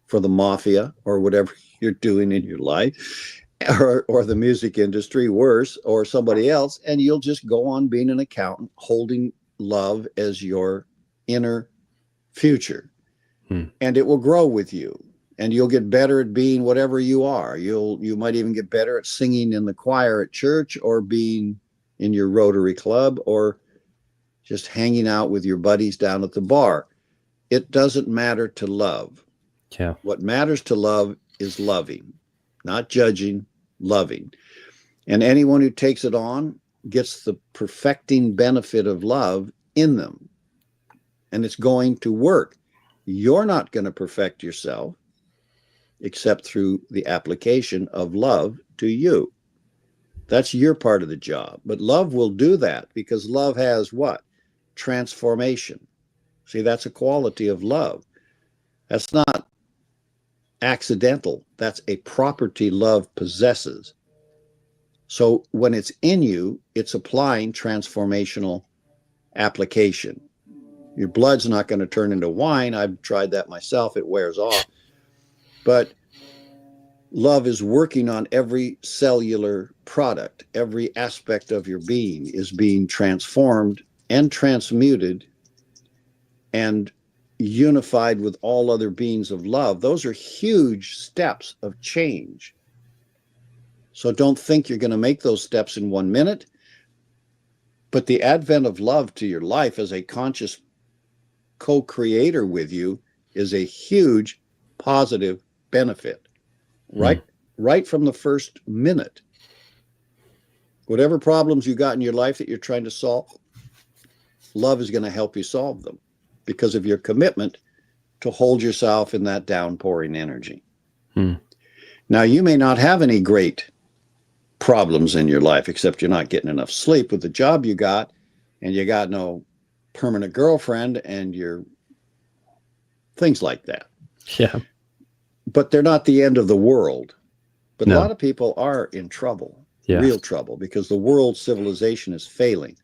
for the mafia or whatever you're doing in your life, or the music industry, worse, or somebody else, and you'll just go on being an accountant, holding love as your inner future. And it will grow with you, and you'll get better at being whatever you are. You might even get better at singing in the choir at church, or being in your Rotary Club, or just hanging out with your buddies down at the bar. It doesn't matter to love. Yeah. What matters to love is loving, not judging, loving. And anyone who takes it on gets the perfecting benefit of love in them. And it's going to work. You're not going to perfect yourself except through the application of love to you. That's your part of the job. But love will do that, because love has what? Transformation. See, that's a quality of love. That's not accidental. That's a property love possesses. So when it's in you, it's applying transformational application. Your blood's not going to turn into wine. I've tried that myself. It wears off. But love is working on every cellular product. Every aspect of your being is being transformed and transmuted and unified with all other beings of love. Those are huge steps of change. So don't think you're going to make those steps in 1 minute. But the advent of love to your life as a conscious co-creator with you is a huge positive benefit, right from the first minute. Whatever problems you got in your life that you're trying to solve, love is going to help you solve them because of your commitment to hold yourself in that downpouring energy. Now, you may not have any great problems in your life, except you're not getting enough sleep with the job you got, and you got no permanent girlfriend, and you're things like that. Yeah. But they're not the end of the world. But a lot of people are in trouble, real trouble, because the world civilization is failing.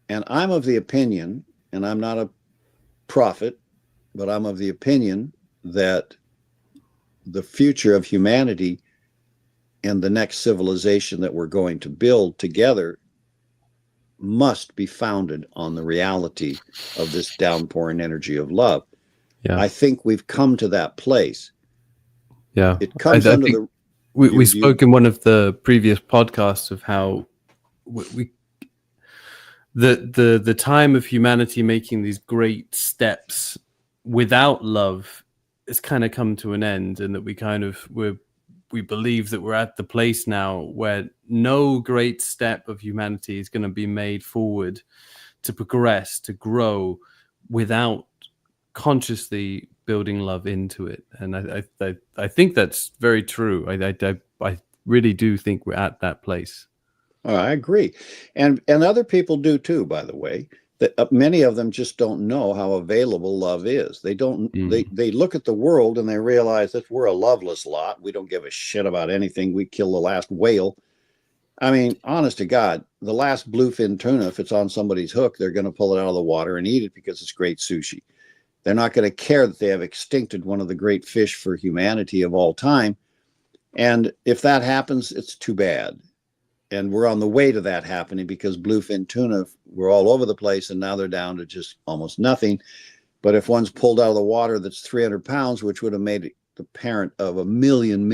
And I'm of the opinion, and I'm not a prophet, but I'm of the opinion that the future of humanity and the next civilization that we're going to build together must be founded on the reality of this downpouring energy of love. Yeah. I think we've come to that place. Yeah. It comes I under think the... we spoke in one of the previous podcasts of how the time of humanity making these great steps without love has kind of come to an end, and that we believe that we're at the place now where no great step of humanity is going to be made forward to progress, to grow, without consciously building love into it. And I think that's very true. I really do think we're at that place. Oh, I agree, and other people do too. By the way, that many of them just don't know how available love is. They don't. They look at the world and they realize that we're a loveless lot. We don't give a shit about anything. We kill the last whale. I mean, honest to God, the last bluefin tuna, if it's on somebody's hook, they're going to pull it out of the water and eat it because it's great sushi. They're not going to care that they have extincted one of the great fish for humanity of all time. And if that happens, it's too bad. And we're on the way to that happening because bluefin tuna were all over the place and now they're down to just almost nothing. But if one's pulled out of the water that's 300 pounds, which would have made it the parent of a million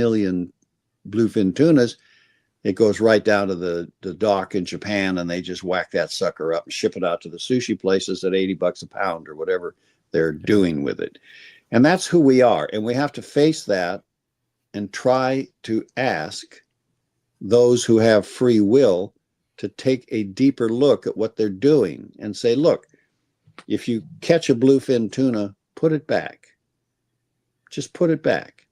bluefin tunas, it goes right down to the dock in Japan and they just whack that sucker up and ship it out to the sushi places at $80 a pound or whatever they're doing with it. And that's who we are. And we have to face that and try to ask those who have free will to take a deeper look at what they're doing and say, look, if you catch a bluefin tuna, put it back. Just put it back.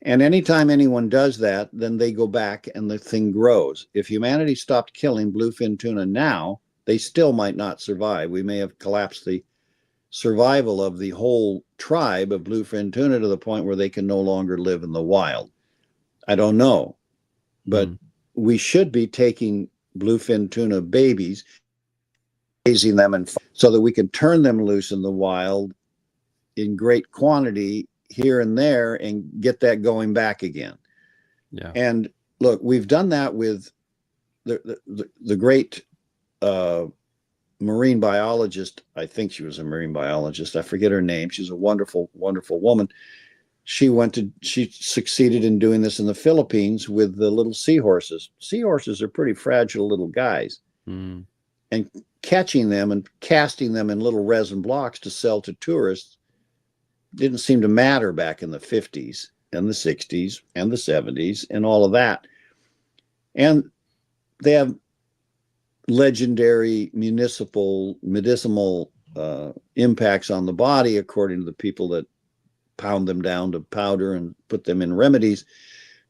And anytime anyone does that, then they go back and the thing grows. If humanity stopped killing bluefin tuna now, they still might not survive. We may have collapsed the survival of the whole tribe of bluefin tuna to the point where they can no longer live in the wild. I don't know. But we should be taking bluefin tuna babies, raising them so that we can turn them loose in the wild in great quantity here and there and get that going back again. Yeah. And look, we've done that with the great marine biologist. I think she was a marine biologist. I forget her name. She's a wonderful, wonderful woman. She succeeded in doing this in the Philippines with the little seahorses. Seahorses are pretty fragile little guys. And catching them and casting them in little resin blocks to sell to tourists didn't seem to matter back in the 50s and the 60s and the 70s and all of that. And they have legendary medicinal impacts on the body, according to the people that pound them down to powder and put them in remedies.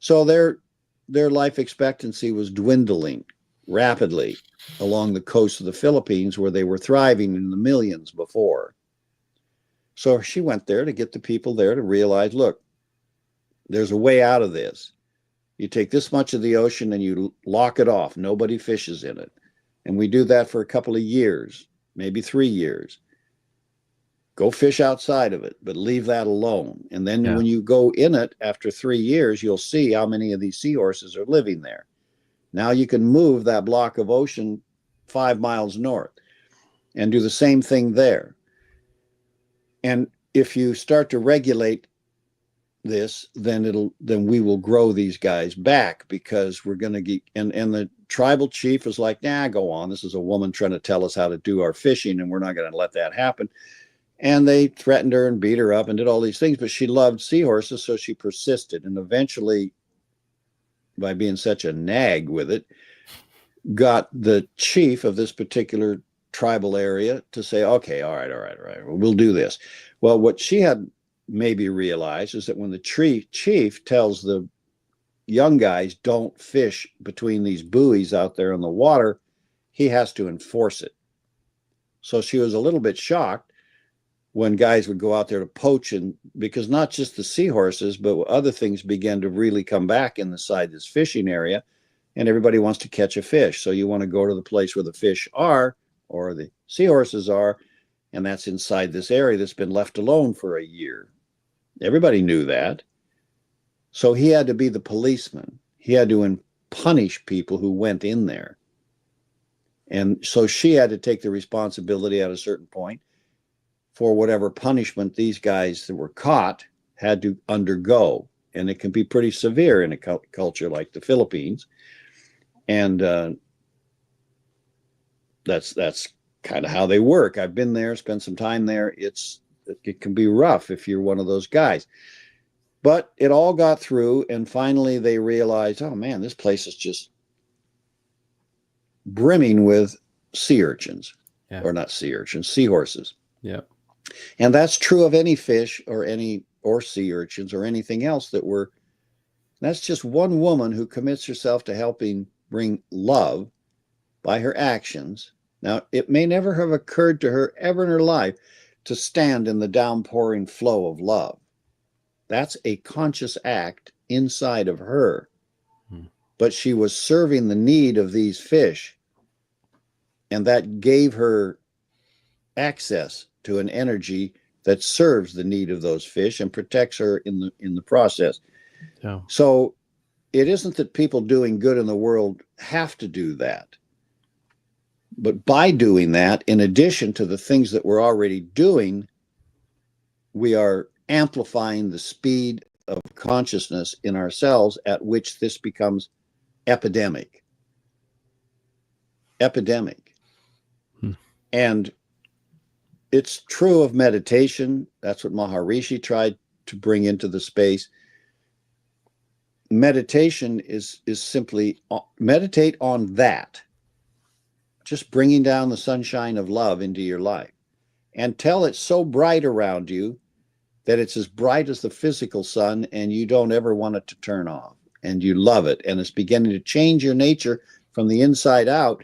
So their life expectancy was dwindling rapidly along the coast of the Philippines, where they were thriving in the millions before. So she went there to get the people there to realize, look, there's a way out of this. You take this much of the ocean and you lock it off. Nobody fishes in it. And we do that for a couple of years, maybe 3 years. Go fish outside of it, but leave that alone. And then when you go in it after 3 years, you'll see how many of these seahorses are living there. Now you can move that block of ocean 5 miles north and do the same thing there. And if you start to regulate this, then we will grow these guys back, because we're going to get, and the tribal chief was like, nah, go on. This is a woman trying to tell us how to do our fishing, and we're not going to let that happen. And they threatened her and beat her up and did all these things, but she loved seahorses, so she persisted. And eventually, by being such a nag with it, got the chief of this particular tribal area to say, okay, all right, we'll do this. Well, what she had maybe realized is that when the chief tells the young guys don't fish between these buoys out there in the water, he has to enforce it. So she was a little bit shocked when guys would go out there to poach, and because not just the seahorses, but other things began to really come back inside this fishing area, and everybody wants to catch a fish. So you want to go to the place where the fish are, or the seahorses are, and that's inside this area that's been left alone for a year. Everybody knew that. So he had to be the policeman. He had to punish people who went in there. And so she had to take the responsibility at a certain point for whatever punishment these guys that were caught had to undergo. And it can be pretty severe in a culture like the Philippines. And that's kind of how they work. I've been there, spent some time there. It can be rough if you're one of those guys. But it all got through, and finally they realized, oh man, this place is just brimming with sea urchins. Yeah. Or not sea urchins, seahorses. Yeah. And that's true of any fish or sea urchins or anything else that's just one woman who commits herself to helping bring love by her actions. Now, it may never have occurred to her ever in her life to stand in the downpouring flow of love. That's a conscious act inside of her. But she was serving the need of these fish, and that gave her access to an energy that serves the need of those fish and protects her in the process. Yeah. So it isn't that people doing good in the world have to do that. But by doing that, in addition to the things that we're already doing, we are amplifying the speed of consciousness in ourselves at which this becomes epidemic. And it's true of meditation. That's what Maharishi tried to bring into the space. Meditation is simply meditate on that. Just bringing down the sunshine of love into your life, until it's so bright around you that it's as bright as the physical sun and you don't ever want it to turn off, and you love it, and it's beginning to change your nature from the inside out.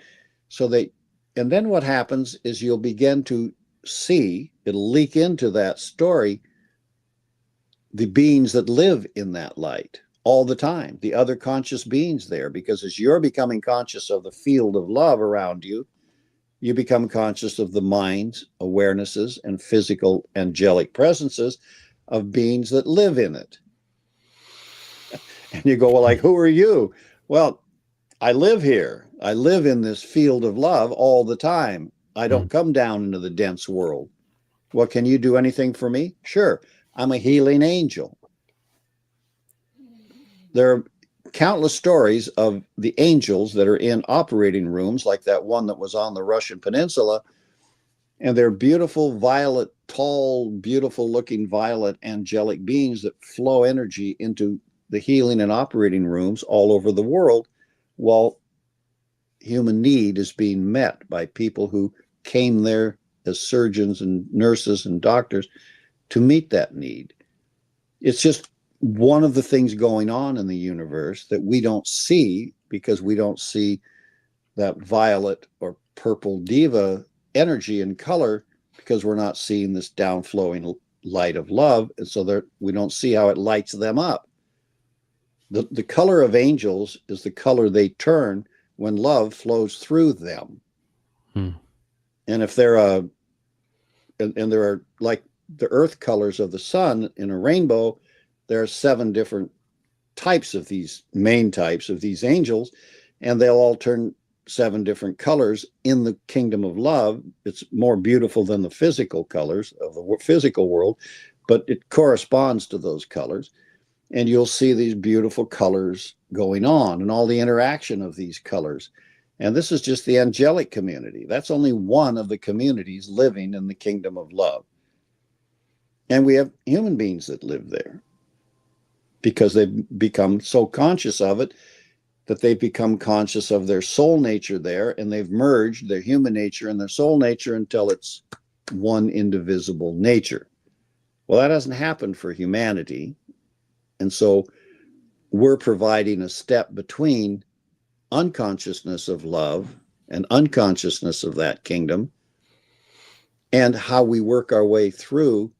And then what happens is you'll begin to see, it'll leak into that story, the beings that live in that light all the time, the other conscious beings there, because as you're becoming conscious of the field of love around you, you become conscious of the minds, awarenesses, and physical angelic presences of beings that live in it. And you go, well, like, who are you? Well, I live here. I live in this field of love all the time. I don't come down into the dense world. Well, can you do anything for me? Sure. I'm a healing angel. There are countless stories of the angels that are in operating rooms, like that one that was on the Russian peninsula. And they're beautiful, violet, tall, beautiful looking violet angelic beings that flow energy into the healing and operating rooms all over the world, while human need is being met by people who came there as surgeons and nurses and doctors to meet that need. It's just one of the things going on in the universe that we don't see, because we don't see that violet or purple diva energy and color, because we're not seeing this downflowing light of love. And so we don't see how it lights them up. The color of angels is the color they turn when love flows through them. And if there are like the earth colors of the sun in a rainbow, there are 7 different types of these main types of these angels, and they'll all turn 7 different colors in the kingdom of love. It's more beautiful than the physical colors of the physical world, but it corresponds to those colors. And you'll see these beautiful colors going on and all the interaction of these colors. And this is just the angelic community. That's only one of the communities living in the kingdom of love. And we have human beings that live there, because they've become so conscious of it that they've become conscious of their soul nature there, and they've merged their human nature and their soul nature until it's one indivisible nature. Well, that hasn't happened for humanity. And so we're providing a step between unconsciousness of love and unconsciousness of that kingdom, and how we work our way through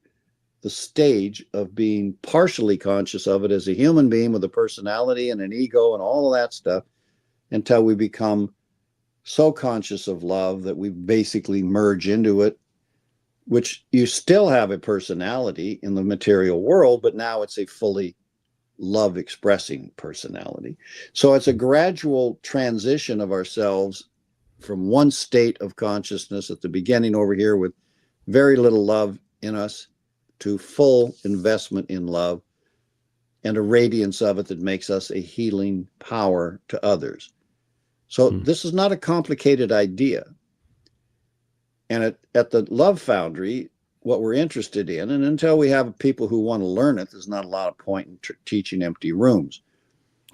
the stage of being partially conscious of it as a human being with a personality and an ego and all of that stuff, until we become so conscious of love that we basically merge into it, which you still have a personality in the material world, but now it's a fully love expressing personality. So it's a gradual transition of ourselves from one state of consciousness at the beginning over here with very little love in us to full investment in love and a radiance of it that makes us a healing power to others. So this is not a complicated idea. And at the Love Foundry, what we're interested in, and until we have people who want to learn it, there's not a lot of point in teaching empty rooms.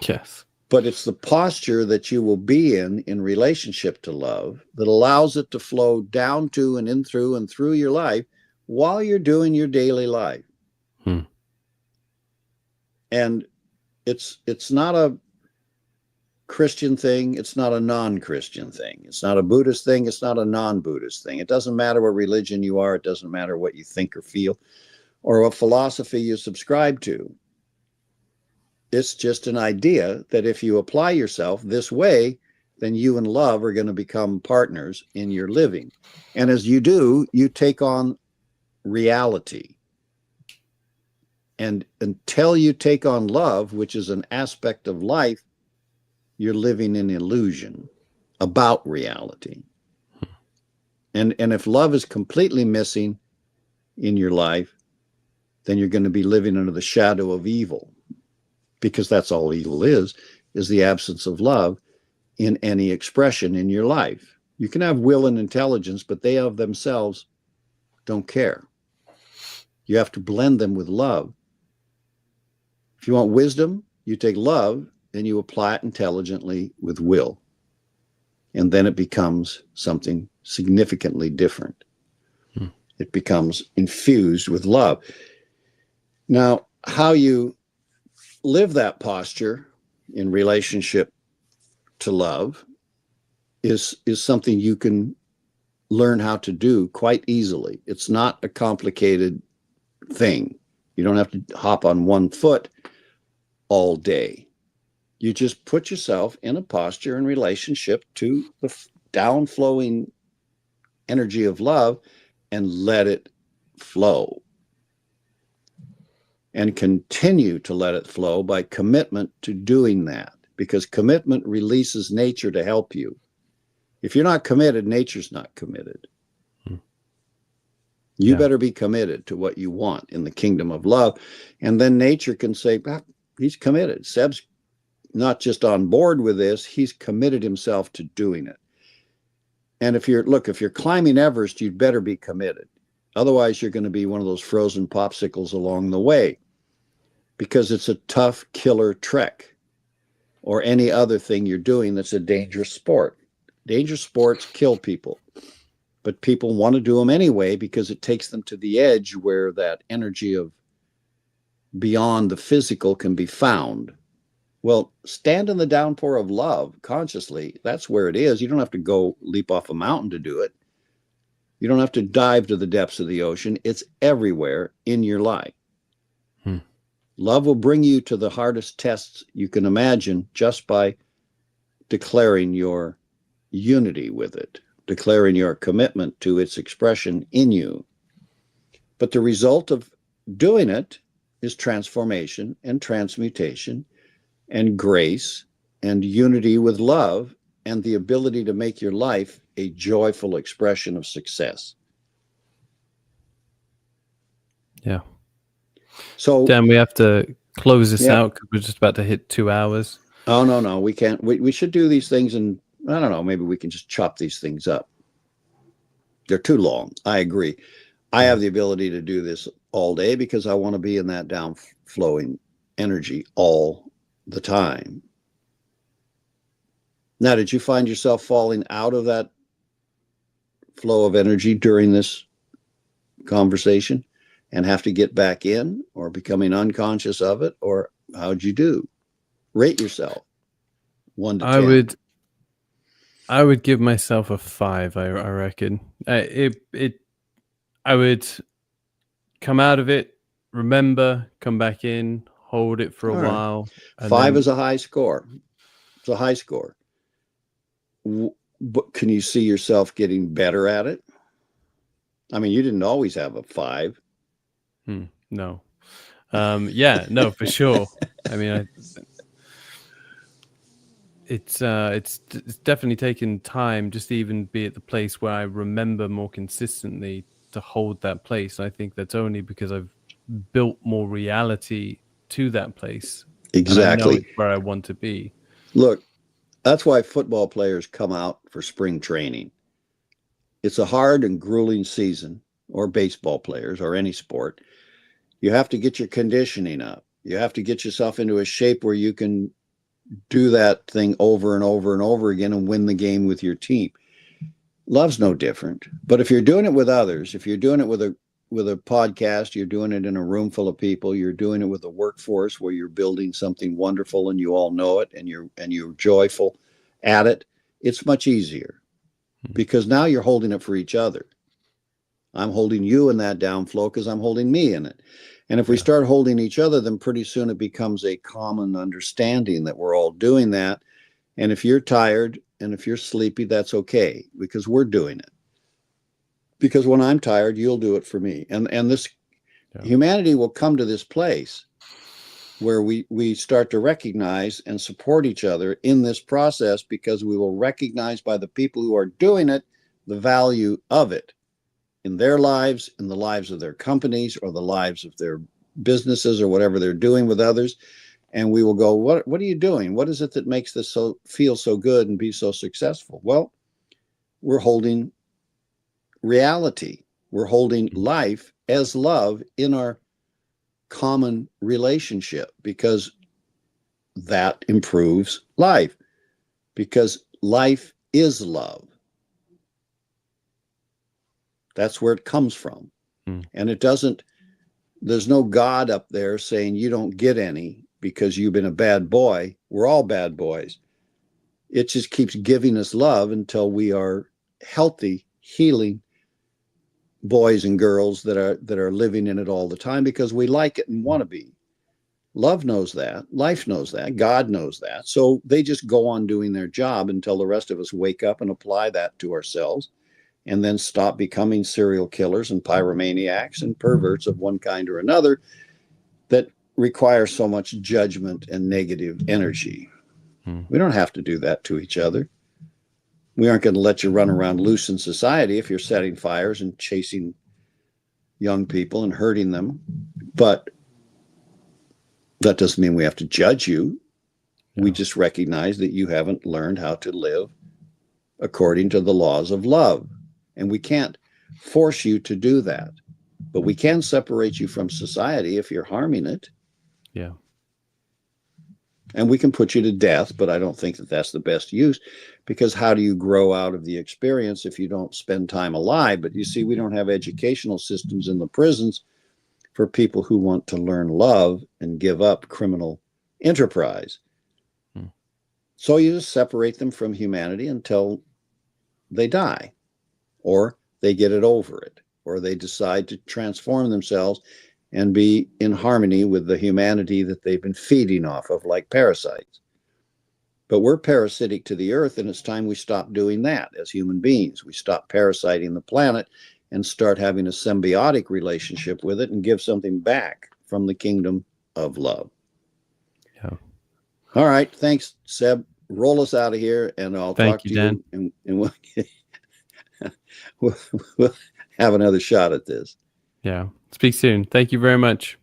Yes. But it's the posture that you will be in relationship to love that allows it to flow down to and in through and through your life while you're doing your daily life. And it's not a Christian thing. It's not a non-Christian thing. It's not a Buddhist thing. It's not a non-Buddhist thing. It doesn't matter what religion you are. It doesn't matter what you think or feel or what philosophy you subscribe to. It's just an idea that if you apply yourself this way, then you and love are going to become partners in your living. And as you do, you take on reality. And until you take on love, which is an aspect of life, you're living in illusion about reality. And if love is completely missing in your life, then you're going to be living under the shadow of evil, because that's all evil is the absence of love in any expression in your life. You can have will and intelligence, but they of themselves don't care. You have to blend them with love. If you want wisdom, you take love and you apply it intelligently with will. And then it becomes something significantly different. It becomes infused with love. Now, how you live that posture in relationship to love is something you can learn how to do quite easily. It's not a complicated thing. You don't have to hop on one foot all day. You just put yourself in a posture in relationship to the downflowing energy of love and let it flow. And continue to let it flow by commitment to doing that, because commitment releases nature to help you. If you're not committed, nature's not committed. You better be committed to what you want in the kingdom of love. And then nature can say, he's committed. Seb's not just on board with this, he's committed himself to doing it. And if you're climbing Everest, you'd better be committed. Otherwise, you're going to be one of those frozen popsicles along the way, because it's a tough killer trek, or any other thing you're doing that's a dangerous sport. Dangerous sports kill people, but people want to do them anyway because it takes them to the edge where that energy of beyond the physical can be found. Well, stand in the downpour of love consciously. That's where it is. You don't have to go leap off a mountain to do it. You don't have to dive to the depths of the ocean. It's everywhere in your life. Love will bring you to the hardest tests you can imagine just by declaring your unity with it, declaring your commitment to its expression in you. But the result of doing it is transformation and transmutation and grace and unity with love and the ability to make your life a joyful expression of success. Yeah. So, Dan, we have to close this out because we're just about to hit 2 hours. Oh, no, we can't. We should do these things, and I don't know, maybe we can just chop these things up. They're too long. I agree. I have the ability to do this all day because I want to be in that downflowing energy all the time. Now, did you find yourself falling out of that flow of energy during this conversation and have to get back in, or becoming unconscious of it, or how'd you do? Rate yourself 1 to 10. I would give myself a 5. I reckon I would come out of it, remember, come back in, hold it for a while. 5 is a high score. It's a high score. But can you see yourself getting better at it? I mean, you didn't always have a 5. No. No, for sure. I mean, it's definitely taken time just to even be at the place where I remember more consistently to hold that place. I think that's only because I've built more reality to that place, and I know Exactly. it's where I want to be. Look, that's why football players come out for spring training. It's a hard and grueling season, or baseball players, or any sport. You have to get your conditioning up. You have to get yourself into a shape where you can do that thing over and over and over again and win the game with your team. Love's no different. But if you're doing it with others, if you're doing it with a podcast, you're doing it in a room full of people, you're doing it with a workforce where you're building something wonderful and you all know it and you're joyful at it, it's much easier because now you're holding it for each other. I'm holding you in that downflow because I'm holding me in it. And if we start holding each other, then pretty soon it becomes a common understanding that we're all doing that. And if you're tired and if you're sleepy, that's okay because we're doing it. Because when I'm tired, you'll do it for me. And this humanity will come to this place where we start to recognize and support each other in this process because we will recognize by the people who are doing it the value of it in their lives, in the lives of their companies or the lives of their businesses or whatever they're doing with others. And we will go, what are you doing? What is it that makes this feel so good and be so successful? Well, we're holding reality. We're holding life as love in our common relationship because that improves life, because life is love. That's where it comes from. And it doesn't, there's no God up there saying you don't get any because you've been a bad boy. We're all bad boys. It just keeps giving us love until we are healthy, healing boys and girls that are living in it all the time because we like it and want to be. Love knows that. Life knows that. God knows that. So they just go on doing their job until the rest of us wake up and apply that to ourselves and then stop becoming serial killers and pyromaniacs and perverts of one kind or another that require so much judgment and negative energy. We don't have to do that to each other. We aren't going to let you run around loose in society if you're setting fires and chasing young people and hurting them. But that doesn't mean we have to judge you. No. We just recognize that you haven't learned how to live according to the laws of love. And we can't force you to do that. But we can separate you from society if you're harming it. Yeah. And we can put you to death, but I don't think that that's the best use because how do you grow out of the experience if you don't spend time alive? But you see, we don't have educational systems in the prisons for people who want to learn love and give up criminal enterprise. So you just separate them from humanity until they die or they get it over it or they decide to transform themselves and be in harmony with the humanity that they've been feeding off of like parasites. But we're parasitic to the earth, and it's time we stop doing that as human beings. We stop parasiting the planet and start having a symbiotic relationship with it and give something back from the kingdom of love. Yeah. All right. Thanks, Seb. Roll us out of here, and I'll talk to Dan. you, and we'll have another shot at this. Yeah. Speak soon. Thank you very much.